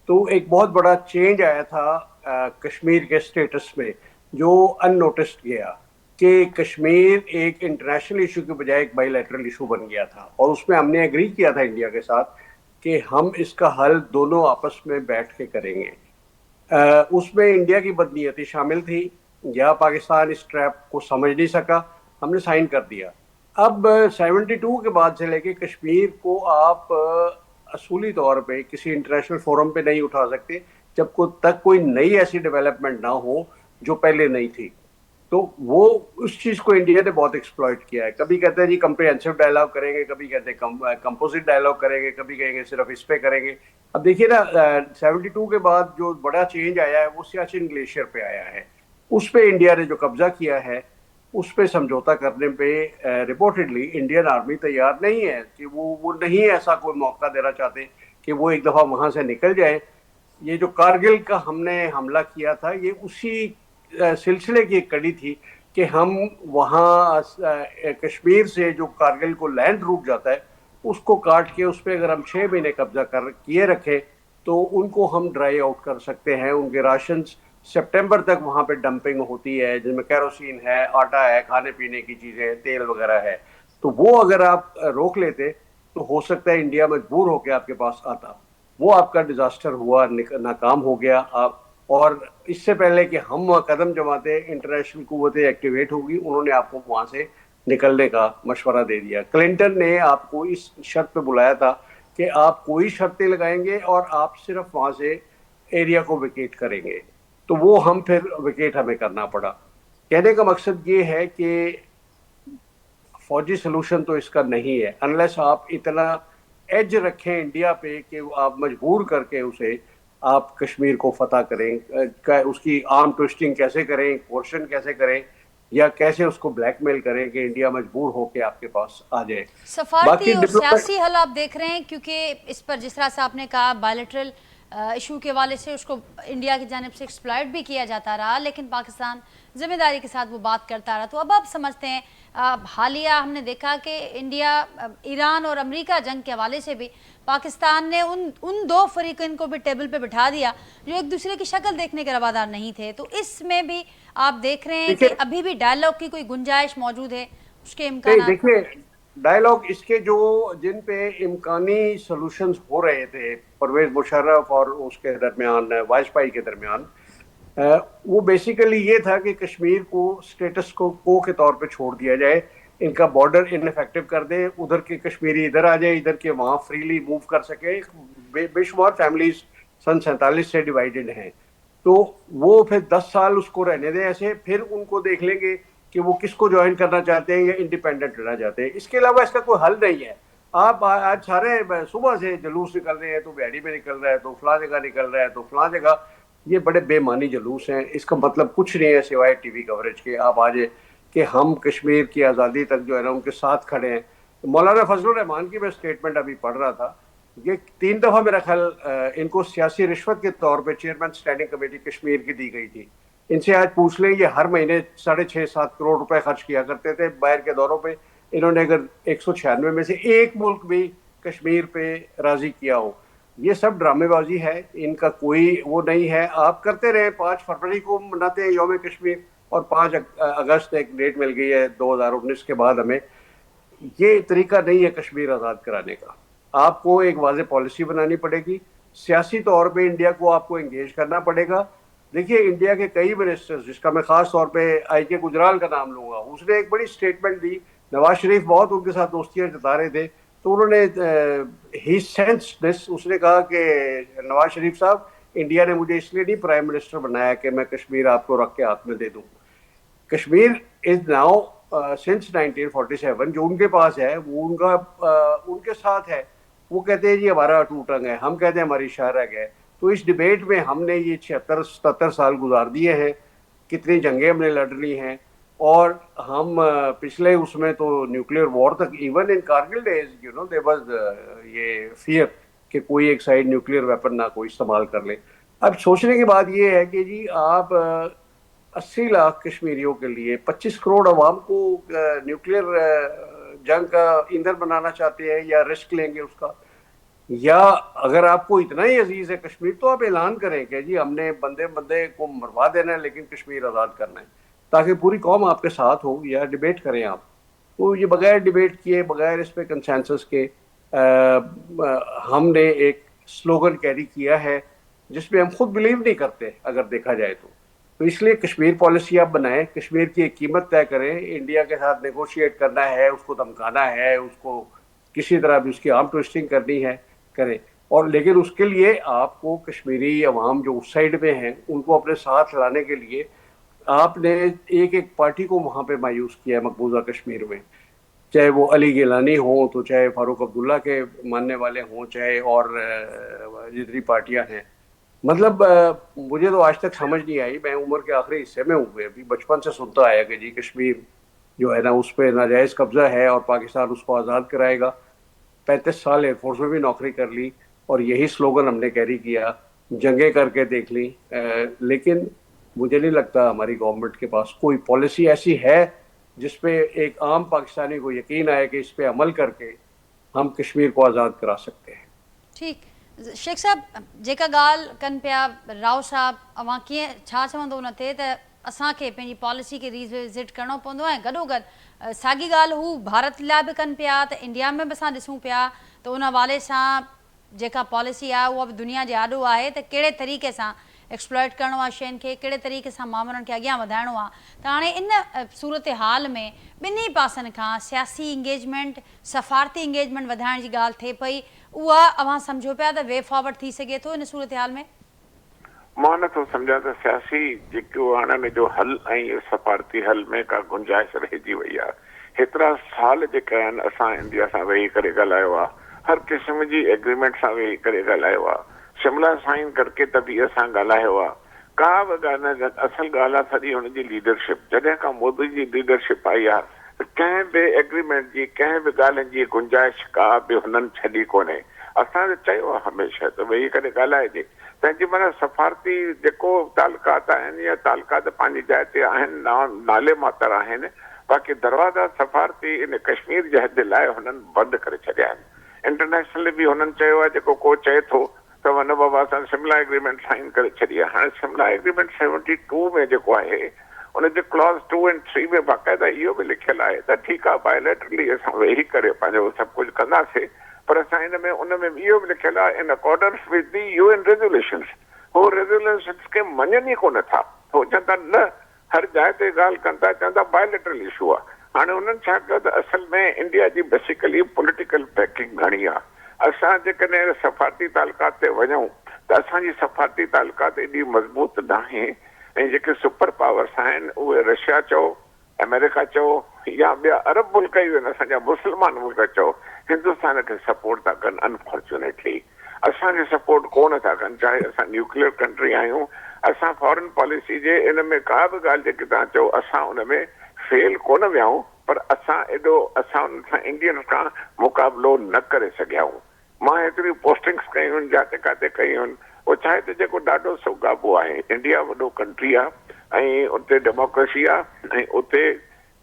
S2: तो एक बहुत बड़ा चेंज आया था कश्मीर के स्टेटस में, जो अननोटिस्ड गया कि कश्मीर एक इंटरनेशनल इशू के बजाय एक बायलैटरल इशू बन गया था। और उसमें हमने एग्री किया था इंडिया के साथ कि हम इसका हल दोनों आपस में बैठ के करेंगे। उसमें इंडिया की बदनीयती शामिल थी, या पाकिस्तान इस ट्रैप को समझ नहीं सका, हमने साइन कर दिया। अब 72 के बाद से लेके कश्मीर को आप असूली तौर पे किसी इंटरनेशनल फोरम पे नहीं उठा सकते जब तक कोई नई ऐसी डेवलपमेंट ना हो जो पहले नहीं थी। तो वो उस चीज़ को इंडिया ने बहुत एक्सप्लॉइट किया है। कभी कहते हैं जी कम्प्रिहेंसिव डायलॉग करेंगे, कभी कहते हैं कंपोजिट डायलॉग करेंगे, कभी कहेंगे सिर्फ इस पे करेंगे। अब देखिए ना 72 के बाद जो बड़ा चेंज आया है वो सियाचिन ग्लेशियर पे आया है। उस पे इंडिया ने जो कब्जा किया है उस पे समझौता करने पे रिपोर्टेडली इंडियन आर्मी तैयार नहीं है, कि वो नहीं ऐसा कोई मौका देना चाहते कि वो एक दफ़ा वहाँ से निकल जाए। ये जो कारगिल का हमने हमला किया था, ये उसी सिलसिले की एक कड़ी थी कि हम वहाँ कश्मीर से जो कारगिल को लैंड रूट जाता है उसको काट के उस पर अगर हम 6 महीने कब्जा किए रखें तो उनको हम ड्राई आउट कर सकते हैं। उनके राशन सितंबर तक वहाँ पे डंपिंग होती है, जिसमें केरोसिन है, आटा है, खाने पीने की चीज़ें हैं, तेल वगैरह है। तो वो अगर आप रोक लेते तो हो सकता है इंडिया मजबूर होकर आपके पास आता। वो आपका डिज़ास्टर हुआ, नाकाम हो गया। आप और इससे पहले कि हम वहाँ कदम जमाते इंटरनेशनल कुव्वतें एक्टिवेट होगी, उन्होंने आपको वहाँ से निकलने का मशवरा दे दिया। क्लिंटन ने आपको इस शर्त पे बुलाया था कि आप कोई शर्तें लगाएंगे और आप सिर्फ वहाँ से एरिया को विकेट करेंगे, तो वो हम फिर विकेट हमें करना पड़ा। कहने का मकसद ये है कि फौजी सोल्यूशन तो इसका नहीं है, अनलेस आप इतना एज रखें इंडिया पे कि आप मजबूर करके उसे आप कश्मीर को फतह करें। उसकी आर्म ट्विस्टिंग कैसे करें, कोर्शन कैसे करें, या कैसे उसको ब्लैकमेल करें कि इंडिया मजबूर हो के आपके पास आ जाए।
S1: सफारती और सियासी हल आप देख रहे हैं, क्योंकि इस पर जिस तरह से आपने कहा बायलैटरल इशू के वाले से उसको इंडिया की जानिब से एक्सप्लॉइट भी किया जाता रहा, लेकिन पाकिस्तान जिम्मेदारी के साथ वो बात करता रहा। तो अब आप समझते हैं हालिया हमने देखा कि इंडिया ईरान और अमेरिका जंग के हवाले से भी पाकिस्तान ने उन दो फरीकन को भी टेबल पे बिठा दिया जो एक दूसरे की शक्ल देखने के रवादार नहीं थे। तो इसमें भी आप देख रहे हैं कि अभी भी डायलॉग की कोई गुंजाइश मौजूद है, उसके इम्कान?
S2: देखिए डायलॉग इसके जिन पे इम्कानी सॉल्यूशंस हो रहे थे परवेज मुशर्रफ और उसके दरमियान वाजपेयी के दरमियान, वो बेसिकली ये था कि कश्मीर को स्टेटस को के तौर पे छोड़ दिया जाए, इनका बॉर्डर इनफेक्टिव कर दे, उधर के कश्मीरी इधर आ जाए, इधर के वहाँ फ्रीली मूव कर सके। बेशुमार फैमिलीज सन 47 से डिवाइडेड हैं, तो वो फिर 10 साल उसको रहने दें ऐसे, फिर उनको देख लेंगे कि वो किसको ज्वाइन करना चाहते हैं या इंडिपेंडेंट रहना चाहते हैं। इसके अलावा इसका कोई हल नहीं है। आप आज सारे सुबह से जुलूस निकल रहे हैं, तो बिहाड़ी में निकल रहा है, तो फलां जगह निकल रहा है, तो फलां जगह, ये बड़े बेमानी जुलूस हैं। इसका मतलब कुछ नहीं है सिवाय टीवी कवरेज के। आप आज कि हम कश्मीर की आज़ादी तक जो है ना उनके साथ खड़े हैं। मौलाना फजलुर रहमान की मैं स्टेटमेंट अभी पढ़ रहा था, ये 3 दफ़ा मेरा ख्याल इनको सियासी रिश्वत के तौर पे चेयरमैन स्टैंडिंग कमेटी कश्मीर की दी गई थी। इनसे आज पूछ लें, ये हर महीने 6.5-7 करोड़ रुपए खर्च किया करते थे बाहर के दौरों पे, इन्होंने अगर 196 में से एक मुल्क भी कश्मीर पे राजी किया हो। ये सब ड्रामेबाजी है, इनका कोई वो नहीं है। आप करते रहे, 5 फरवरी को मनाते हैं यौम कश्मीर और 5 अगस्त एक डेट मिल गई है 2019 के बाद हमें। ये तरीका नहीं है कश्मीर आज़ाद कराने का। आपको एक वाज़ेह पॉलिसी बनानी पड़ेगी, सियासी तौर पे इंडिया को आपको एंगेज करना पड़ेगा। देखिए इंडिया के कई मिनिस्टर्स, जिसका मैं खास तौर पे आई.के. गुजराल का नाम लूंगा, उसने एक बड़ी स्टेटमेंट दी। नवाज शरीफ बहुत उनके साथ दोस्तियां जता रहे थे, तो उन्होंने ही सेंस्ड दिस, उसने कहा कि नवाज शरीफ साहब, इंडिया ने मुझे इसलिए नहीं प्राइम मिनिस्टर बनाया कि मैं कश्मीर आपको रख के हाथ में दे दूं। कश्मीर इज नाउ सिंस 1947 जो उनके पास है वो उनका उनके साथ है। वो कहते हैं जी हमारा अटूट अंग है, हम कहते हैं हमारी शाहरग है। तो इस डिबेट में हमने ये 76-77 साल गुजार दिए हैं, कितनी जंगें हमने लड़ ली हैं, और हम पिछले उसमें तो न्यूक्लियर वॉर तक, even in Kargil days you know there was ये फियर कि कोई एक साइड न्यूक्लियर वेपन ना कोई इस्तेमाल कर ले। अब सोचने की बात ये है कि जी आप 80 लाख कश्मीरियों के लिए 25 करोड़ अवाम को न्यूक्लियर जंग का ईंधन बनाना चाहते हैं, या रिस्क लेंगे उसका? या अगर आपको इतना ही अजीज है कश्मीर, तो आप ऐलान करें कि जी हमने बंदे बंदे को मरवा देना है लेकिन कश्मीर आज़ाद करना है, ताकि पूरी कौम आपके साथ हो। या डिबेट करें आप। तो ये बगैर डिबेट किए, बगैर इस पे कंसेंसस के हमने एक स्लोगन कैरी किया है जिसमें हम खुद बिलीव नहीं करते अगर देखा जाए तो इसलिए कश्मीर पॉलिसी आप बनाएं, कश्मीर की एक कीमत तय करें। इंडिया के साथ नेगोशिएट करना है, उसको धमकाना है, उसको किसी तरह भी उसकी आर्म ट्विस्टिंग करनी है, करें। और लेकिन उसके लिए आपको कश्मीरी अवाम जो उस साइड में हैं उनको अपने साथ लाने के लिए आपने एक एक पार्टी को वहाँ पे मायूस किया है मकबूजा कश्मीर में, चाहे वो अली गिलानी हो, तो चाहे फारूक अब्दुल्ला के मानने वाले हों, चाहे और जितनी पार्टियां हैं। मतलब मुझे तो आज तक समझ नहीं आई, मैं उम्र के आखिरी हिस्से में हूँ, अभी बचपन से सुनता आया कि जी कश्मीर जो है ना उस पर नाजायज़ कब्जा है और पाकिस्तान उसको आज़ाद कराएगा। 35 साल एयरफोर्स में भी नौकरी कर ली और यही स्लोगन हमने कैरी किया, जंगें करके देख ली, लेकिन मुझे नहीं लगता हमारी गवर्नमेंट के पास कोई पॉलिसी ऐसी है जिसपे एक आम पाकिस्तानी को यकीन आए कि इस पे अमल करके हम कश्मीर को आज़ाद करा सकते हैं।
S1: ठीक शेख साहब, जेका ॻाल्हि कनि पिया राव साहब, अवां कीअं छा चवंदो उन ते त असांखे पंहिंजी पॉलिसी खे रिविज़िट करिणो पवंदो ऐं गॾोगॾु साॻी ॻाल्हि हू भारत लाइ बि कनि पिया त इंडिया में बि असां ॾिसूं पिया त उन हवाले सां जेका पॉलिसी आहे उहा बि दुनिया जे आॾो आहे त कहिड़े तरीक़े सां एक्सप्लॉइट करिणो आहे शयुनि खे, कहिड़े तरीक़े सां मामलनि खे अॻियां वधाइणो आहे। त हाणे इन सूरत हाल में ॿिन्ही पासनि खां सियासी इंगेजमेंट, सफ़ारती इंगेजमेंट वधाइण जी ॻाल्हि थिए पई, उहा अवां सम्झो पिया त वे फॉरवर्ड थी सघे थो इन सूरत हाल में?
S3: मां नथो सम्झां त सियासी जेको हाणे जो हल ऐं सफ़ारती हल में का गुंजाइश रहिजी वई आहे। हेतिरा साल जेका आहिनि असां इंडिया सां वेही करे ॻाल्हायो आहे, हर क़िस्म जी एग्रीमेंट सां वेही करे ॻाल्हायो आहे, शिमला साइन करके त बि असां ॻाल्हायो आहे। का बि ॻाल्हि न, असल ॻाल्हि आहे सॼी हुनजी लीडरशिप। जॾहिं खां मोदी जी लीडरशिप आई आहे कंहिं बि एग्रीमेंट जी, कंहिं बि ॻाल्हियुनि जी गुंजाइश का बि हुननि छॾी कोन्हे। असां त चयो आहे हमेशह त वेही करे ॻाल्हाइजे। तंहिंजी माना सफ़ारती जेको तालुकात आहिनि या तालुकात पंहिंजी जाइ ते आहिनि, नाले मातर आहिनि, बाक़ी दरवाज़ा सफ़ारती इन कश्मीर जे हद लाइ हुननि बंदि करे छॾिया आहिनि। इंटरनेशनल बि हुननि चयो आहे, जेको को चए थो त न बाबा असां शिमला एग्रीमेंट साइन करे छॾी आहे। हाणे शिमला एग्रीमेंट 72 में जेको आहे उनजे क्लॉज 2 ऐं 3 में बाक़ाइदा इहो बि लिखियलु आहे त ठीकु आहे बायोलेटरली असां वेही करे पंहिंजो सभु कुझु कंदासीं, पर असां हिन में उन में इहो बि लिखियलु आहे in accordance with the UN रेज़ोल्यूशंस। हो रेज़ोल्यूशंस खे मञनि ई कोन था, हो चवनि था न, हर जाइ ते ॻाल्हि कनि था, चवनि था बायोलेटरल इशू आहे। हाणे उन्हनि छा कयो त असल में इंडिया जी बेसिकली पॉलिटिकल पैकिंग घणी आहे। असां जेकॾहिं सफ़ारती तालुकात ते वञूं त असांजी सफ़ारती तालुकात एॾी मज़बूत न आहे, ऐं जेके सुपर पावर्स आहिनि उहे रशिया चओ, अमेरिका चओ, या ॿिया अरब मुल्क ई आहिनि, असांजा मुस्लमान मुल्क चओ, हिंदुस्तान खे सपोर्ट था कनि। अनफॉर्चुनेटली असांखे सपोर्ट कोन था कनि, चाहे असां न्यूक्लियर कंट्री आहियूं। असां फॉरेन पॉलिसी जे इन में का बि ॻाल्हि जेकी तव्हां चओ असां उन में फेल कोन विया आहियूं, पर असां उन सां इंडियन खां मुक़ाबिलो न करे सघिया आहियूं। मां हेतिरियूं पोस्टिंग्स कयूं आहिनि, जाते काथे कयूं आहिनि। उहो छा त जेको ॾाढो सुगाबो आहे, इंडिया वॾो कंट्री आहे ऐं उते डेमोक्रेसी आहे ऐं उते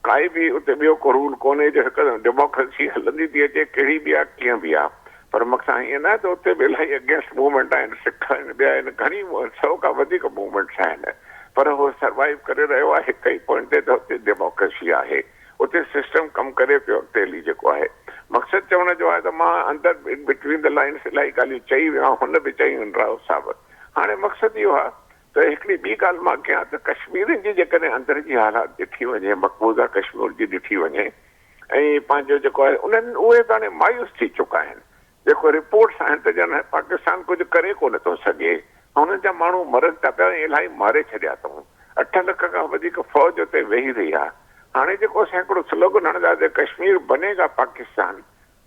S3: काई बि उते ॿियो को रूल कोन्हे जो हिकु डेमोक्रेसी हलंदी थी अचे कहिड़ी बि आहे कीअं बि आहे, पर मक़सदु ईअं न त उते बि इलाही अगेंस्ट मूवमेंट आहिनि, सिख आहिनि, ॿिया आहिनि, घणी 100 खां वधीक मूवमेंट्स आहिनि, पर उहो सर्वाइव करे रहियो आहे हिकु ई पॉइंट ते त उते डेमोक्रेसी आहे, उते सिस्टम कमु करे पियो अॻिते हली जेको आहे। मक़सदु चवण जो आहे त मां अंदरि बिटवीन द लाइन्स इलाही ॻाल्हियूं चई वियो आहियां, हुन बि चई राव साहिबु। हाणे मक़सदु इहो आहे त हिकिड़ी ॿी ॻाल्हि मां कयां त कश्मीरियुनि जी जेकॾहिं अंदरि जी हालात ॾिठी वञे, मक़बूज़ा कश्मीर जी ॾिठी वञे, ऐं पंहिंजो जेको आहे उन्हनि उहे त हाणे मायूस थी चुका आहिनि। जेको रिपोर्ट्स आहिनि त ॼण पाकिस्तान कुझु करे कोन थो सघे, हुननि जा माण्हू मरनि था पिया, इलाही मारे छॾिया अथऊं, 8 लख खां वधीक फ़ौज उते वेही रही आहे। हाणे जेको असां हिकिड़ो स्लोगन हणंदासीं कश्मीर बनेगा पाकिस्तान,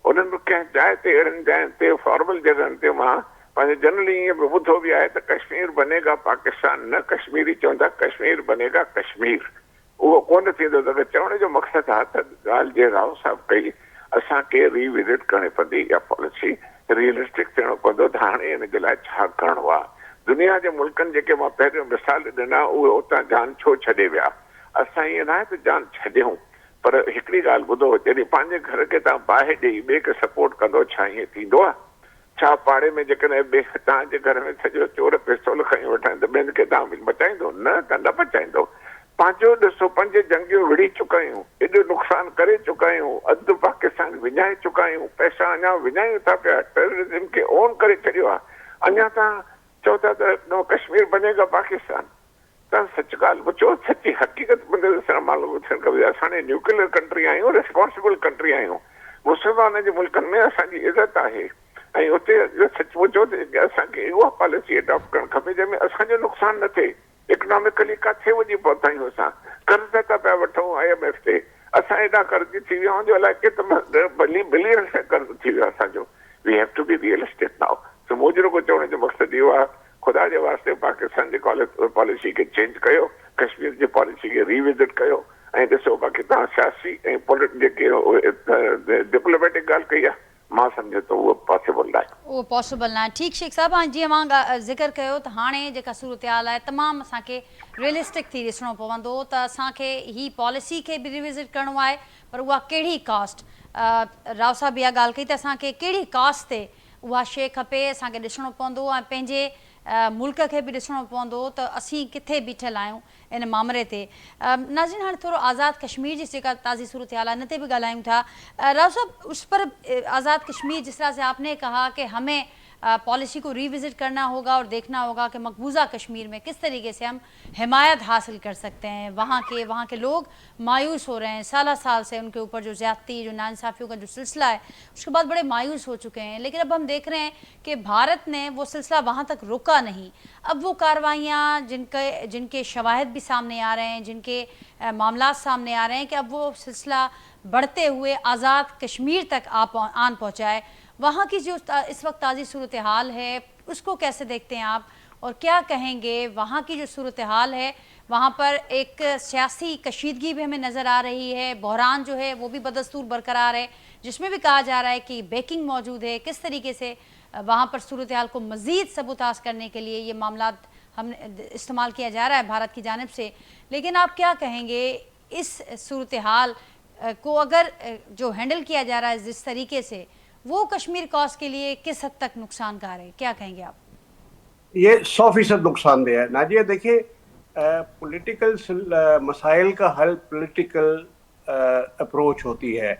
S3: उन्हनि कंहिं जाइ ते अहिड़नि जाइनि ते फॉर्मल जॻहनि ते मां पंहिंजे जनरली ईअं बि ॿुधो बि आहे त कश्मीर बनेगा पाकिस्तान, न कश्मीरी चवंदा कश्मीर बनेगा कश्मीर, उहो कोन थींदो। त चवण जो मक़सदु आहे त ॻाल्हि जे राव साहिबु कई, असांखे रिविज़िट करणी पवंदी, इहा पॉलिसी रियलिस्टिक थियणो पवंदो त हाणे हिन जे लाइ छा करिणो आहे। दुनिया जे मुल्कनि जेके मां पहिरियों मिसाल ॾिना उहे उतां जान छो छॾे विया, असां ईअं न आहे त जान छॾियूं, पर हिकिड़ी ॻाल्हि ॿुधो, जॾहिं पंहिंजे घर खे तव्हां बाहि ॾेई ॿिए खे सपोर्ट कंदो, छा ईअं थींदो आहे? छा पाड़े में जेकॾहिं ॿिए तव्हांजे घर में सॼो चोर पिस्तौल खणी वेठा आहिनि त ॿियनि खे तव्हां बचाईंदो? न, त न बचाईंदो। पंहिंजो ॾिसो, 5 जंगियूं विड़ी चुका आहियूं, एॾो नुक़सानु करे चुका आहियूं, अधु पाकिस्तान विञाए चुका आहियूं, पैसा अञा विञायूं था पिया, टेररिज़म खे ओन करे छॾियो आहे, अञा तव्हां चओ था त कश्मीर बनेगा पाकिस्तान। तव्हां सच ॻाल्हि पुछो, सची हक़ीक़त मालूम थियणु खपे। असां न्यूक्लियर कंट्री आहियूं, रिस्पॉन्सिबल कंट्री आहियूं, मुस्लमान जे मुल्कनि में असांजी इज़त आहे, ऐं उते सच पुछो त असांखे उहा पॉलिसी एडॉप्ट करणु खपे जंहिंमें असांजो नुक़सानु न थिए। इकोनॉमिकली किथे वञी पहुता आहियूं, असां कर्ज़ था पिया वठूं IMF ते, असां एॾा कर्ज़ थी विया आहियूं जो अलाए केतिरा बिलियन कर्ज़ थी वियो असांजो। We have to be realistic now. So मुंहिंजो को चवण जो मक़सदु इहो आहे, ख़ुदा जे वास्ते पाकिस्तान जी पॉलिसी खे चेंज कयो, कश्मीर जी पॉलिसी खे रिविज़िट कयो, ऐं ॾिसो बाक़ी तव्हां सियासी ऐं जेके डिप्लोमेटिक ॻाल्हि कई आहे, मां सम्झो त उहो पॉसिबल न आहे।
S1: उहो पॉसिबल न आहे। ठीकु शेख साहिबु, हाणे जीअं मां ज़िक्र कयो त हाणे जेका सूरत हाल आहे तमामु असांखे रियलिस्टिक थी ॾिसणो पवंदो त असांखे ही पॉलिसी खे बि रिविज़िट करिणो आहे, पर उहा कहिड़ी कास्ट, राव साहिबु इहा ॻाल्हि कई त असांखे कहिड़ी कास्ट ते उहा शइ खपे, असांखे ॾिसणो पवंदो, ऐं पंहिंजे मुल्क खे बि ॾिसणो पवंदो त असीं किथे बीठल आहियूं इन मामले ते। नाज़रीन, हाणे थोरो आज़ाद कश्मीर जी जेका ताज़ी सूरत हाल आहे इन ते भी ॻाल्हायूं था। राव साहब, उस पर आज़ाद कश्मीर, जिस तरह से आपने कहा कि हमें पॉलिसी को रिविज़िट करना होगा और देखना होगा कि मकबूजा कश्मीर में किस तरीके से हम हिमायत हासिल कर सकते हैं, वहाँ के लोग मायूस हो रहे हैं, साल साल से उनके ऊपर जो ज़्यादती, जो नाइंसाफ़ियों का जो सिलसिला है उसके बाद बड़े मायूस हो चुके हैं। लेकिन अब हम देख रहे हैं कि भारत ने वो सिलसिला वहाँ तक रोका नहीं। अब वो कार्रवाइयाँ जिनके शवाहिद भी सामने आ रहे हैं, जिनके मामला सामने आ रहे हैं कि अब वो सिलसिला बढ़ते हुए आज़ाद कश्मीर तक आन पहुँचा है। वहाँ की जो इस वक्त ताज़ी सूरत हाल है उसको कैसे देखते हैं आप, और क्या कहेंगे? वहाँ की जो सूरत हाल है वहाँ पर एक सियासी कशीदगी भी हमें नज़र आ रही है, बहरान जो है वो भी बदस्तूर बरकरार है, जिसमें भी कहा जा रहा है कि बेकिंग मौजूद है। किस तरीके से वहाँ पर सूरत हाल को मज़ीद सबूताज करने के लिए ये मामला हमने इस्तेमाल किया जा रहा है भारत की जानिब से। लेकिन आप क्या कहेंगे इस सूरत हाल को अगर जो हैंडल किया जा रहा है जिस तरीके से, वो कश्मीर कॉज के लिए किस हद तक नुकसानकार है? क्या कहेंगे आप?
S2: ये 100% नुकसानदेह है नाजिया। देखिए, पॉलिटिकल मसाइल का हल पॉलिटिकल अप्रोच होती है,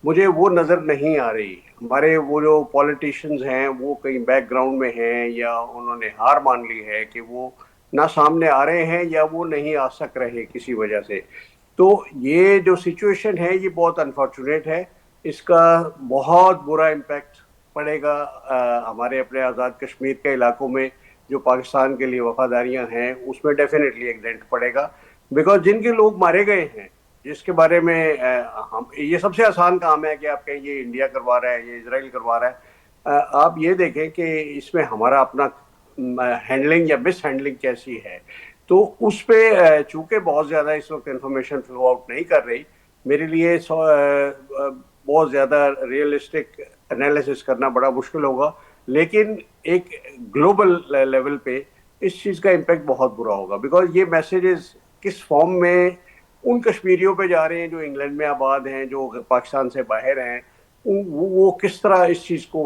S2: मुझे वो नज़र नहीं आ रही। हमारे वो जो पॉलिटिशियंस हैं वो कहीं बैकग्राउंड में हैं, या उन्होंने हार मान ली है कि वो ना सामने आ रहे हैं या वो नहीं आ सक रहे किसी वजह से। तो ये जो सिचुएशन है ये बहुत अनफॉर्चुनेट है, इसका बहुत बुरा इम्पैक्ट पड़ेगा हमारे अपने आज़ाद कश्मीर के इलाकों में जो पाकिस्तान के लिए वफादारियां हैं उसमें डेफिनेटली एक डेंट पड़ेगा। बिकॉज जिनके लोग मारे गए हैं, जिसके बारे में हम, ये सबसे आसान काम है कि आप कहें ये इंडिया करवा रहा है, ये इजराइल करवा रहा है। आप ये देखें कि इसमें हमारा अपना हैंडलिंग या मिस हैंडलिंग कैसी है। तो उस पर चूँकि बहुत ज़्यादा इस वक्त इंफॉर्मेशन फ्लो आउट नहीं कर रही, मेरे लिए बहुत ज़्यादा रियलिस्टिक एनालिसिस करना बड़ा मुश्किल होगा। लेकिन एक ग्लोबल लेवल पे इस चीज़ का इम्पैक्ट बहुत बुरा होगा, बिकॉज ये मैसेजेस किस फॉर्म में उन कश्मीरियों पे जा रहे हैं जो इंग्लैंड में आबाद हैं, जो पाकिस्तान से बाहर हैं, वो किस तरह इस चीज़ को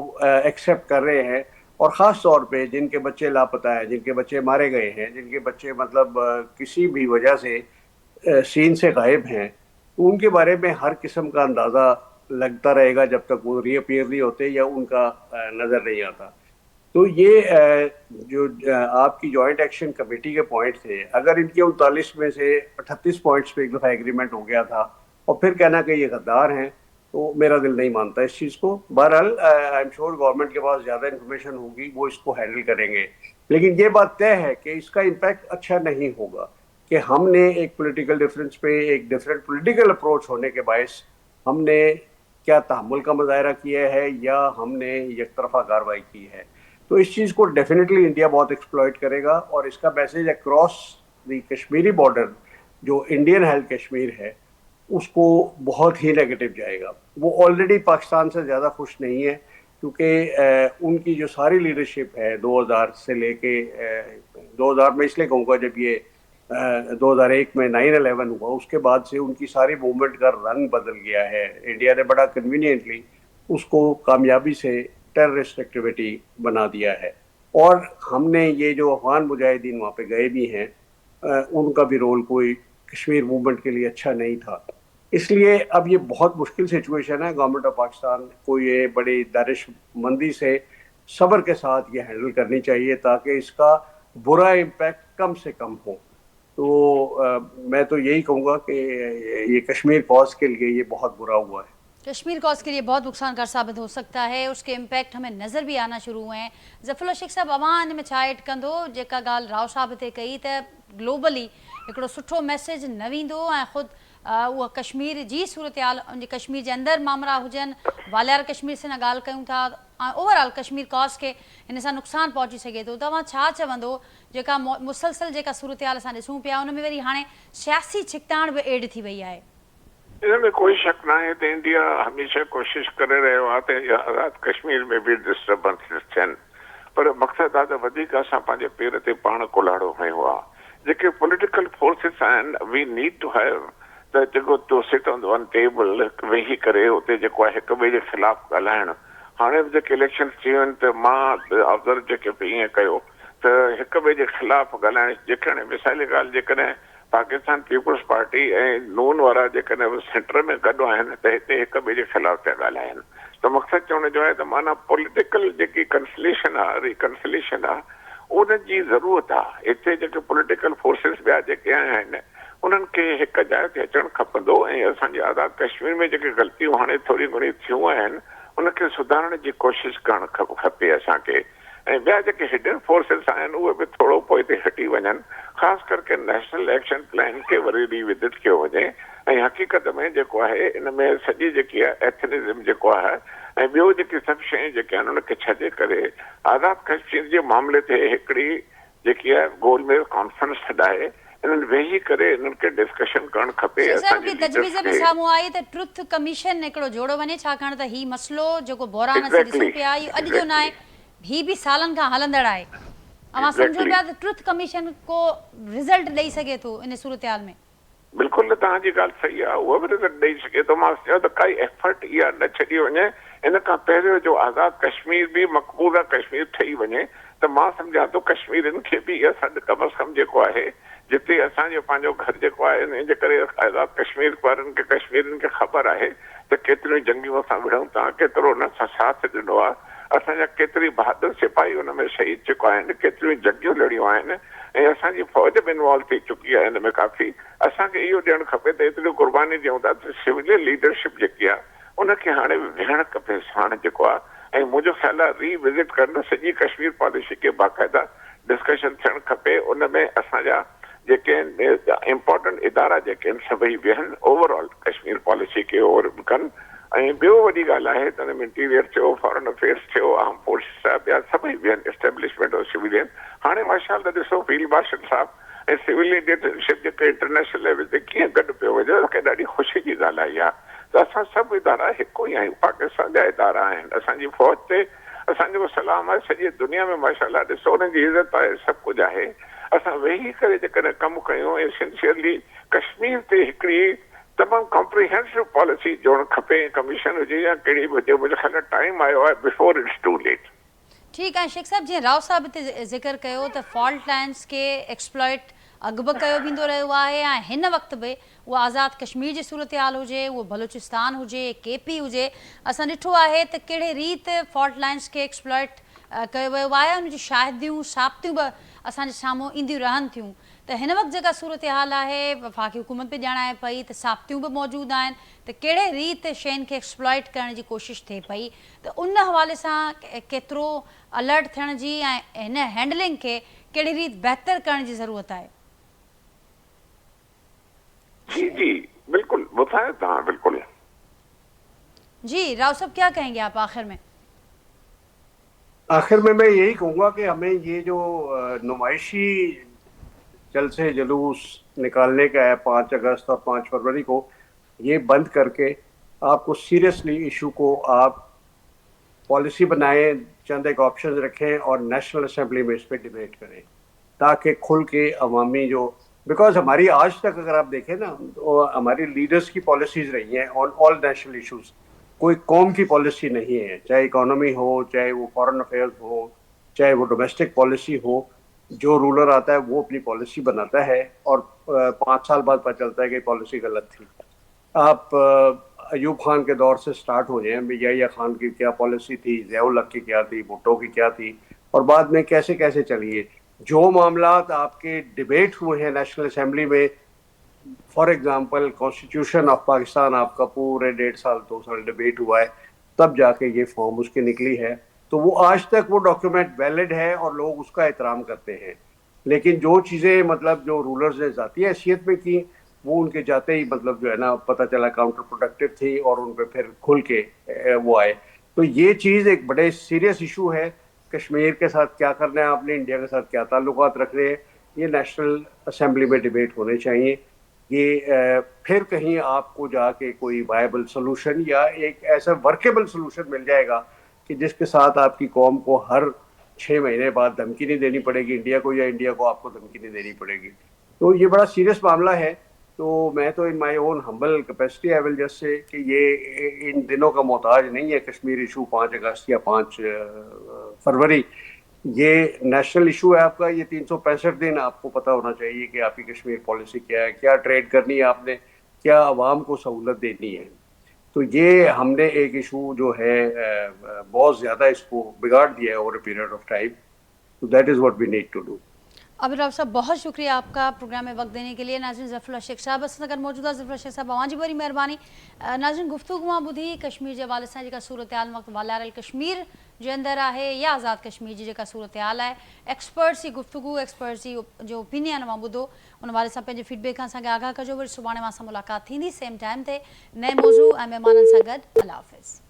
S2: एक्सेप्ट कर रहे हैं, और ख़ास तौर पे जिनके बच्चे लापता हैं, जिनके बच्चे मारे गए हैं, जिनके बच्चे मतलब किसी भी वजह से सीन से गायब हैं, तो उनके बारे में हर किस्म का अंदाज़ा लगता रहेगा जब तक वो रीअपीयर नहीं होते या उनका नज़र नहीं आता। तो ये जो आपकी जॉइंट एक्शन कमेटी के पॉइंट थे, अगर इनके 39 में से 38 पॉइंट्स पे एक दफ़ा एग्रीमेंट हो गया था और फिर कहना कि ये गद्दार हैं, तो मेरा दिल नहीं मानता इस चीज़ को। बहरहाल आई एम श्योर गवर्नमेंट के पास ज़्यादा इन्फॉर्मेशन होगी, वो इसको हैंडल करेंगे, लेकिन ये बात तय है कि इसका इम्पैक्ट अच्छा नहीं होगा कि हमने एक पॉलिटिकल डिफरेंस पे एक डिफरेंट पॉलिटिकल अप्रोच होने के बायस हमने क्या तहम्मुल का मुजाहरा किया है या हमने एक तरफा कार्रवाई की है। तो इस चीज़ को डेफिनेटली इंडिया बहुत एक्सप्लॉइट करेगा और इसका message across the Kashmiri border जो इंडियन हेल्ड कश्मीर है उसको बहुत ही नेगेटिव जाएगा। वो ऑलरेडी पाकिस्तान से ज़्यादा खुश नहीं है क्योंकि उनकी जो सारी लीडरशिप है 2000 से लेके 2000 में इसलिए कहूँगा जब ये 2001 में 9/11 हुआ उसके बाद से उनकी सारी मूवमेंट का रंग बदल गया है। इंडिया ने बड़ा कन्वीनियंटली उसको कामयाबी से टेररिस्ट एक्टिविटी बना दिया है और हमने ये जो अफगान मुजाहिदीन वहाँ पे गए भी हैं उनका भी रोल कोई कश्मीर मूवमेंट के लिए अच्छा नहीं था। इसलिए अब ये बहुत मुश्किल सिचुएशन है। गवर्नमेंट ऑफ पाकिस्तान को ये बड़ी दानिशमंदी से सब्र के साथ ये हैंडल करनी चाहिए ताकि इसका बुरा इम्पैक्ट कम से कम हो। तो मैं तो यही कहूँगा कि ये कश्मीर कॉज के लिए ये बहुत बुरा हुआ है।
S1: कश्मीर कॉज के लिए बहुत नुकसानकार साबित हो सकता है, उसके इम्पैक्ट हमें नज़र भी आना शुरू हुए हैं। ज़फ़रुल्लाह शेख साहब अवां इन में छा ऐड कंदो जेका ॻाल्हि राव साहब हिते कई त ग्लोबली हिकिड़ो सुठो मैसेज न वेंदो ऐं ख़ुदि उहा कश्मीर जी सूरत हाल कश्मीर जे अंदरि मामला हुजनि, वालियार कश्मीर से न ॻाल्हि कयूं था ऐं ओवरऑल कश्मीर कॉज खे हिन सां नुक़सानु पहुची सघे थो। तव्हां छा चवंदो जेका मुसलसल जेका सूरत हाल असां ॾिसूं पिया उन में वरी हाणे सियासी छिकताण बि एड थी वई आहे?
S3: इनमें कोई शक ना है। इंडिया हमेशा कोशिश करे रहियो आहे त आज़ाद कश्मीर में भी डिस्टर्बेंसिस थियनि, पर मक़सदु आहे त वधीक असां पंहिंजे पेर ते पाण कुल्हाड़ो खयो आहे। जेके पॉलिटिकल फोर्सिस आहिनि वी नीड टू हैव त जेको to sit on one table वेही करे उते जेको आहे हिक ॿिए जे ख़िलाफ़ ॻाल्हाइणु। हाणे बि जेके इलेक्शन थी वञनि त मां ऑब्ज़र्व जेके बि ईअं कयो त हिक ॿिए जे ख़िलाफ़ ॻाल्हाइण जेकॾहिं मिसाल ॻाल्हि जेकॾहिं पाकिस्तान पीपुल्स पार्टी ऐं नून वारा जेकॾहिं सेंटर में गॾु आहिनि त हिते हिक ॿिए जे ख़िलाफ़ पिया ॻाल्हाइनि। त मक़सदु चवण जो आहे त माना पॉलिटिकल जेकी कंसलेशन आहे रिकंसलेशन आहे उन जी ज़रूरत आहे। हिते जेके पॉलिटिकल फोर्सिस ॿिया जेके आहिनि उन्हनि खे हिकु जाइ ते अचणु खपंदो ऐं असांजे आज़ाद कश्मीर में जेके ग़लतियूं हाणे थोरी घणी थियूं आहिनि उनखे सुधारण जी कोशिशि करणु खपे असांखे। ऐं ॿिया जेके हिडन फोर्सिस आहिनि उहे बि थोरो पोइ ते हटी वञनि, ख़ासि करके नेशनल एक्शन प्लान खे वरी रिविजिट कयो वञे ऐं हक़ीक़त में जेको आहे इन में सॼी जेकी आहे एथनिज़म जेको आहे ऐं ॿियो जेके सभु शयूं जेके आहिनि उनखे छॾे करे आज़ाद कश्मीर जे मामले ते हिकिड़ी जेकी आहे गोलमेल कॉन्फ्रेंस छॾाए इन्हनि वेही करे इन्हनि खे डिस्कशन करणु खपे।
S1: तजवीज़ बि साम्हूं आई त ट्रुथ कमीशन हिकिड़ो जोड़ो वञे, छाकाणि त ही मसइलो जेको बहरान असां ॾिसूं पिया इहो अॼु जो न आहे, ही बि सालनि खां हलंदड़ आहे। अवां सम्झो पिया त ट्रुथ कमीशन को रिज़ल्ट ॾेई सघे थो इन सूरत हाल में?
S3: बिल्कुलु तव्हांजी ॻाल्हि सही आहे, उहो बि रिज़ल्ट ॾेई सघे थो। मां चयो त काई एफर्ट इहा न छॾी वञे इन खां पहिरियों जो आज़ाद कश्मीर बि मक़बूज़ा कश्मीर ठही वञे त मां सम्झां थो कश्मीरियुनि खे बि इहा सॾु कम अज़ कम जेको आहे जिते असांजो पंहिंजो घर जेको आहे इन जे करे आज़ाद कश्मीर वारनि खे कश्मीरियुनि खे ख़बर आहे त केतिरियूं जंगियूं असां विढ़ूं था, केतिरो हुन सां साथ ॾिनो आहे, असांजा केतिरी बहादुर सिपाही हुन में शहीद चुका आहिनि, केतिरियूं जंगियूं लड़ियूं आहिनि ऐं असांजी फ़ौज बि इन्वॉल्व थी चुकी आहे हिन में काफ़ी। असांखे इहो ॾियणु खपे त एतिरियूं क़ुर्बानी ॾियूं था त सिविलियन लीडरशिप जेकी आहे उनखे हाणे विहणु खपे साण जेको आहे। ऐं मुंहिंजो ख़्यालु आहे रीविजिट करणु सॼी कश्मीर पॉलिसी खे बाक़ाइदा डिस्कशन थियणु खपे। उन में असांजा जेके इम्पोर्टेंट इदारा जेके आहिनि सभई विहनि ओवरऑल कश्मीर पॉलिसी खे ओवर कनि। ऐं ॿियो वॾी ॻाल्हि आहे त हुन में इंटीरियर थियो, फॉरेन अफेयर्स थियो, आर्म फोर्सिस आहे, ॿिया सभई विहनि एस्टेब्लिशमेंट ऑफ सिविलियन। हाणे माशाअल्लाह ॾिसो फील्ड मार्शल साहब ऐं सिविलियन लीडरशिप जेके इंटरनेशनल लेवल ते कीअं गॾु पियो वञे, मूंखे ॾाढी ख़ुशी जी ॻाल्हि आई आहे त असां सभु इदारा हिकु ई आहियूं, पाकिस्तान जा इदारा आहिनि। असांजी फ़ौज ते असांजो सलाम आहे सॼी दुनिया में माशाअल्लाह ॾिसो हुननि जी इज़त आहे, सभु कुझु आहे। असां वेही करे जेकॾहिं कमु कयूं एसेंशियली कश्मीर ते हिकिड़ी तमामु कॉम्प्रिहेंसिव पॉलिसी जोड़णु खपे, कमीशन हुजे या कहिड़ी बि हुजे। मुंहिंजे ख़्याल टाइम आयो आहे बिफोर इट्स टू लेट।
S1: ठीकु आहे शेख साहब, जीअं राव साहब हिते ज़िक्र कयो त फॉल्ट लाइन्स खे एक्सप्लॉइट अॻु बि कयो वेंदो रहियो आहे ऐं हिन वक़्तु बि उहा आज़ाद कश्मीर जी सूरत हाल हुजे, उहो बलूचिस्तान हुजे, KP हुजे, असां ॾिठो आहे त कहिड़े रीति फॉल्ट लाइन्स खे एक्सप्लॉइट कयो वियो आहे। उनजी शाहिदियूं साबितियूं बि असांजे साम्हूं ईंदियूं रहनि थियूं। त हिन वक़्तु जेका सूरत हाल आहे वफ़ाक़ी हुकूमत बि ॼाणाए पई त साबितियूं बि मौजूदु आहिनि त कहिड़े रीति शयुनि खे एक्सप्लॉइट करण जी कोशिशि थिए पई, त उन हवाले सां केतिरो अलर्ट थियण जी ऐं हिन हैंडलिंग खे कहिड़ी रीति बहितर करण जी ज़रूरत आहे?
S3: जी जी बिल्कुल बताएं तहाँ बिल्कुल।
S1: जी राव साहब क्या कहेंगे आप आखिर में?
S2: आखिर में मैं यही कहूँगा कि हमें ये जो नुमाइशी जलसे जुलूस निकालने का है 5 अगस्त और 5 फरवरी को, ये बंद करके आपको सीरियसली इशू को आप पॉलिसी बनाएं, चंद एक ऑप्शन रखें और नेशनल असेंबली में इस पर डिबेट करें ताकि खुल के अवामी जो, बिकॉज हमारी आज तक अगर आप देखें ना तो हमारी लीडर्स की पॉलिसीज रही हैं ऑन ऑल नेशनल इश्यूज। कोई कौम की पॉलिसी नहीं है, चाहे इकोनॉमी हो, चाहे वो फॉरेन अफेयर्स हो, चाहे वो डोमेस्टिक पॉलिसी हो। जो रूलर आता है वो अपनी पॉलिसी बनाता है और 5 साल बाद पता चलता है कि पॉलिसी गलत थी। आप अयूब खान के दौर से स्टार्ट हो जाएं, याहिया खान की क्या पॉलिसी थी, ज़िया-उल हक की क्या थी, भुट्टो की क्या थी, और बाद में कैसे कैसे चली है। जो मामलात आपके डिबेट हुए हैं नेशनल असेंबली में, for example constitution of Pakistan आपका पूरे 1.5 साल 2 साल डिबेट हुआ है, तब जाके ये फॉर्म उसकी निकली है। तो वो आज तक वो डॉक्यूमेंट वैलिड है और लोग उसका एहतराम करते हैं। लेकिन जो चीज़ें मतलब जो रूलर्स ने ज़ाती हैसियत में की, वो उनके जाते ही मतलब जो है ना पता चला काउंटर प्रोडक्टिव थी और उन पर फिर खुल के वो आए। तो ये चीज़ एक बड़े सीरियस इशू है। कश्मीर के साथ क्या करना है आपने, इंडिया के साथ क्या ताल्लुकात रख रहे हैं, ये नेशनल असेंबली में डिबेट होने चाहिए। ये फिर कहीं आपको जाके कोई वायबल सोल्यूशन या एक ऐसा वर्केबल सोल्यूशन मिल जाएगा कि जिसके साथ आपकी कौम को हर 6 महीने बाद धमकी नहीं देनी पड़ेगी इंडिया को, या इंडिया को आपको धमकी नहीं देनी पड़ेगी। तो ये बड़ा सीरियस मामला है। तो मैं तो in my on humble capacity I will just say कि ये इन दिनों का मोहताज नहीं है कश्मीर इशू 5 अगस्त या 5 फरवरी। ये नेशनल इशू है आपका। ये 365 दिन आपको पता होना चाहिए कि आपकी कश्मीर पॉलिसी क्या है, क्या ट्रेड करनी है आपने, क्या आवाम को सहूलत देनी है। तो ये हमने एक इशू जो है बहुत ज़्यादा इसको बिगाड़ दिया है over a period of time. तो that is what we need to do.
S1: Abid Rao sahab बहुत शुक्रिया आपका प्रोग्राम में वक्त देने के लिए। नाज़रीन ज़फ़रुल्लाह शेख साहब असां सां गॾु मौजूदा ज़फ़रुल्लाह शेख साहब अवां जी बड़ी मेहरबानी। नाज़रीन गुफ्तगू मां ॿुधी कश्मीर जे हवाले सां जेका सूरत हाल वक़्तु वालारल कश्मीर जे अंदरि आहे या आज़ाद कश्मीर जी जेका सूरत हाल आहे, एक्सपर्ट्स जी गुफ्तगू, एक्सपर्ट्स जी जो ओपिनियन मां ॿुधो, उन वारे सां पंहिंजे फीडबैक खां असांखे आगाह कजो। वरी सुभाणे मां सां मुलाक़ात थींदी सेम टाइम ते नए मौज़ू ऐं महिमाननि सां गॾु। अल्लाह हाफ़िज़।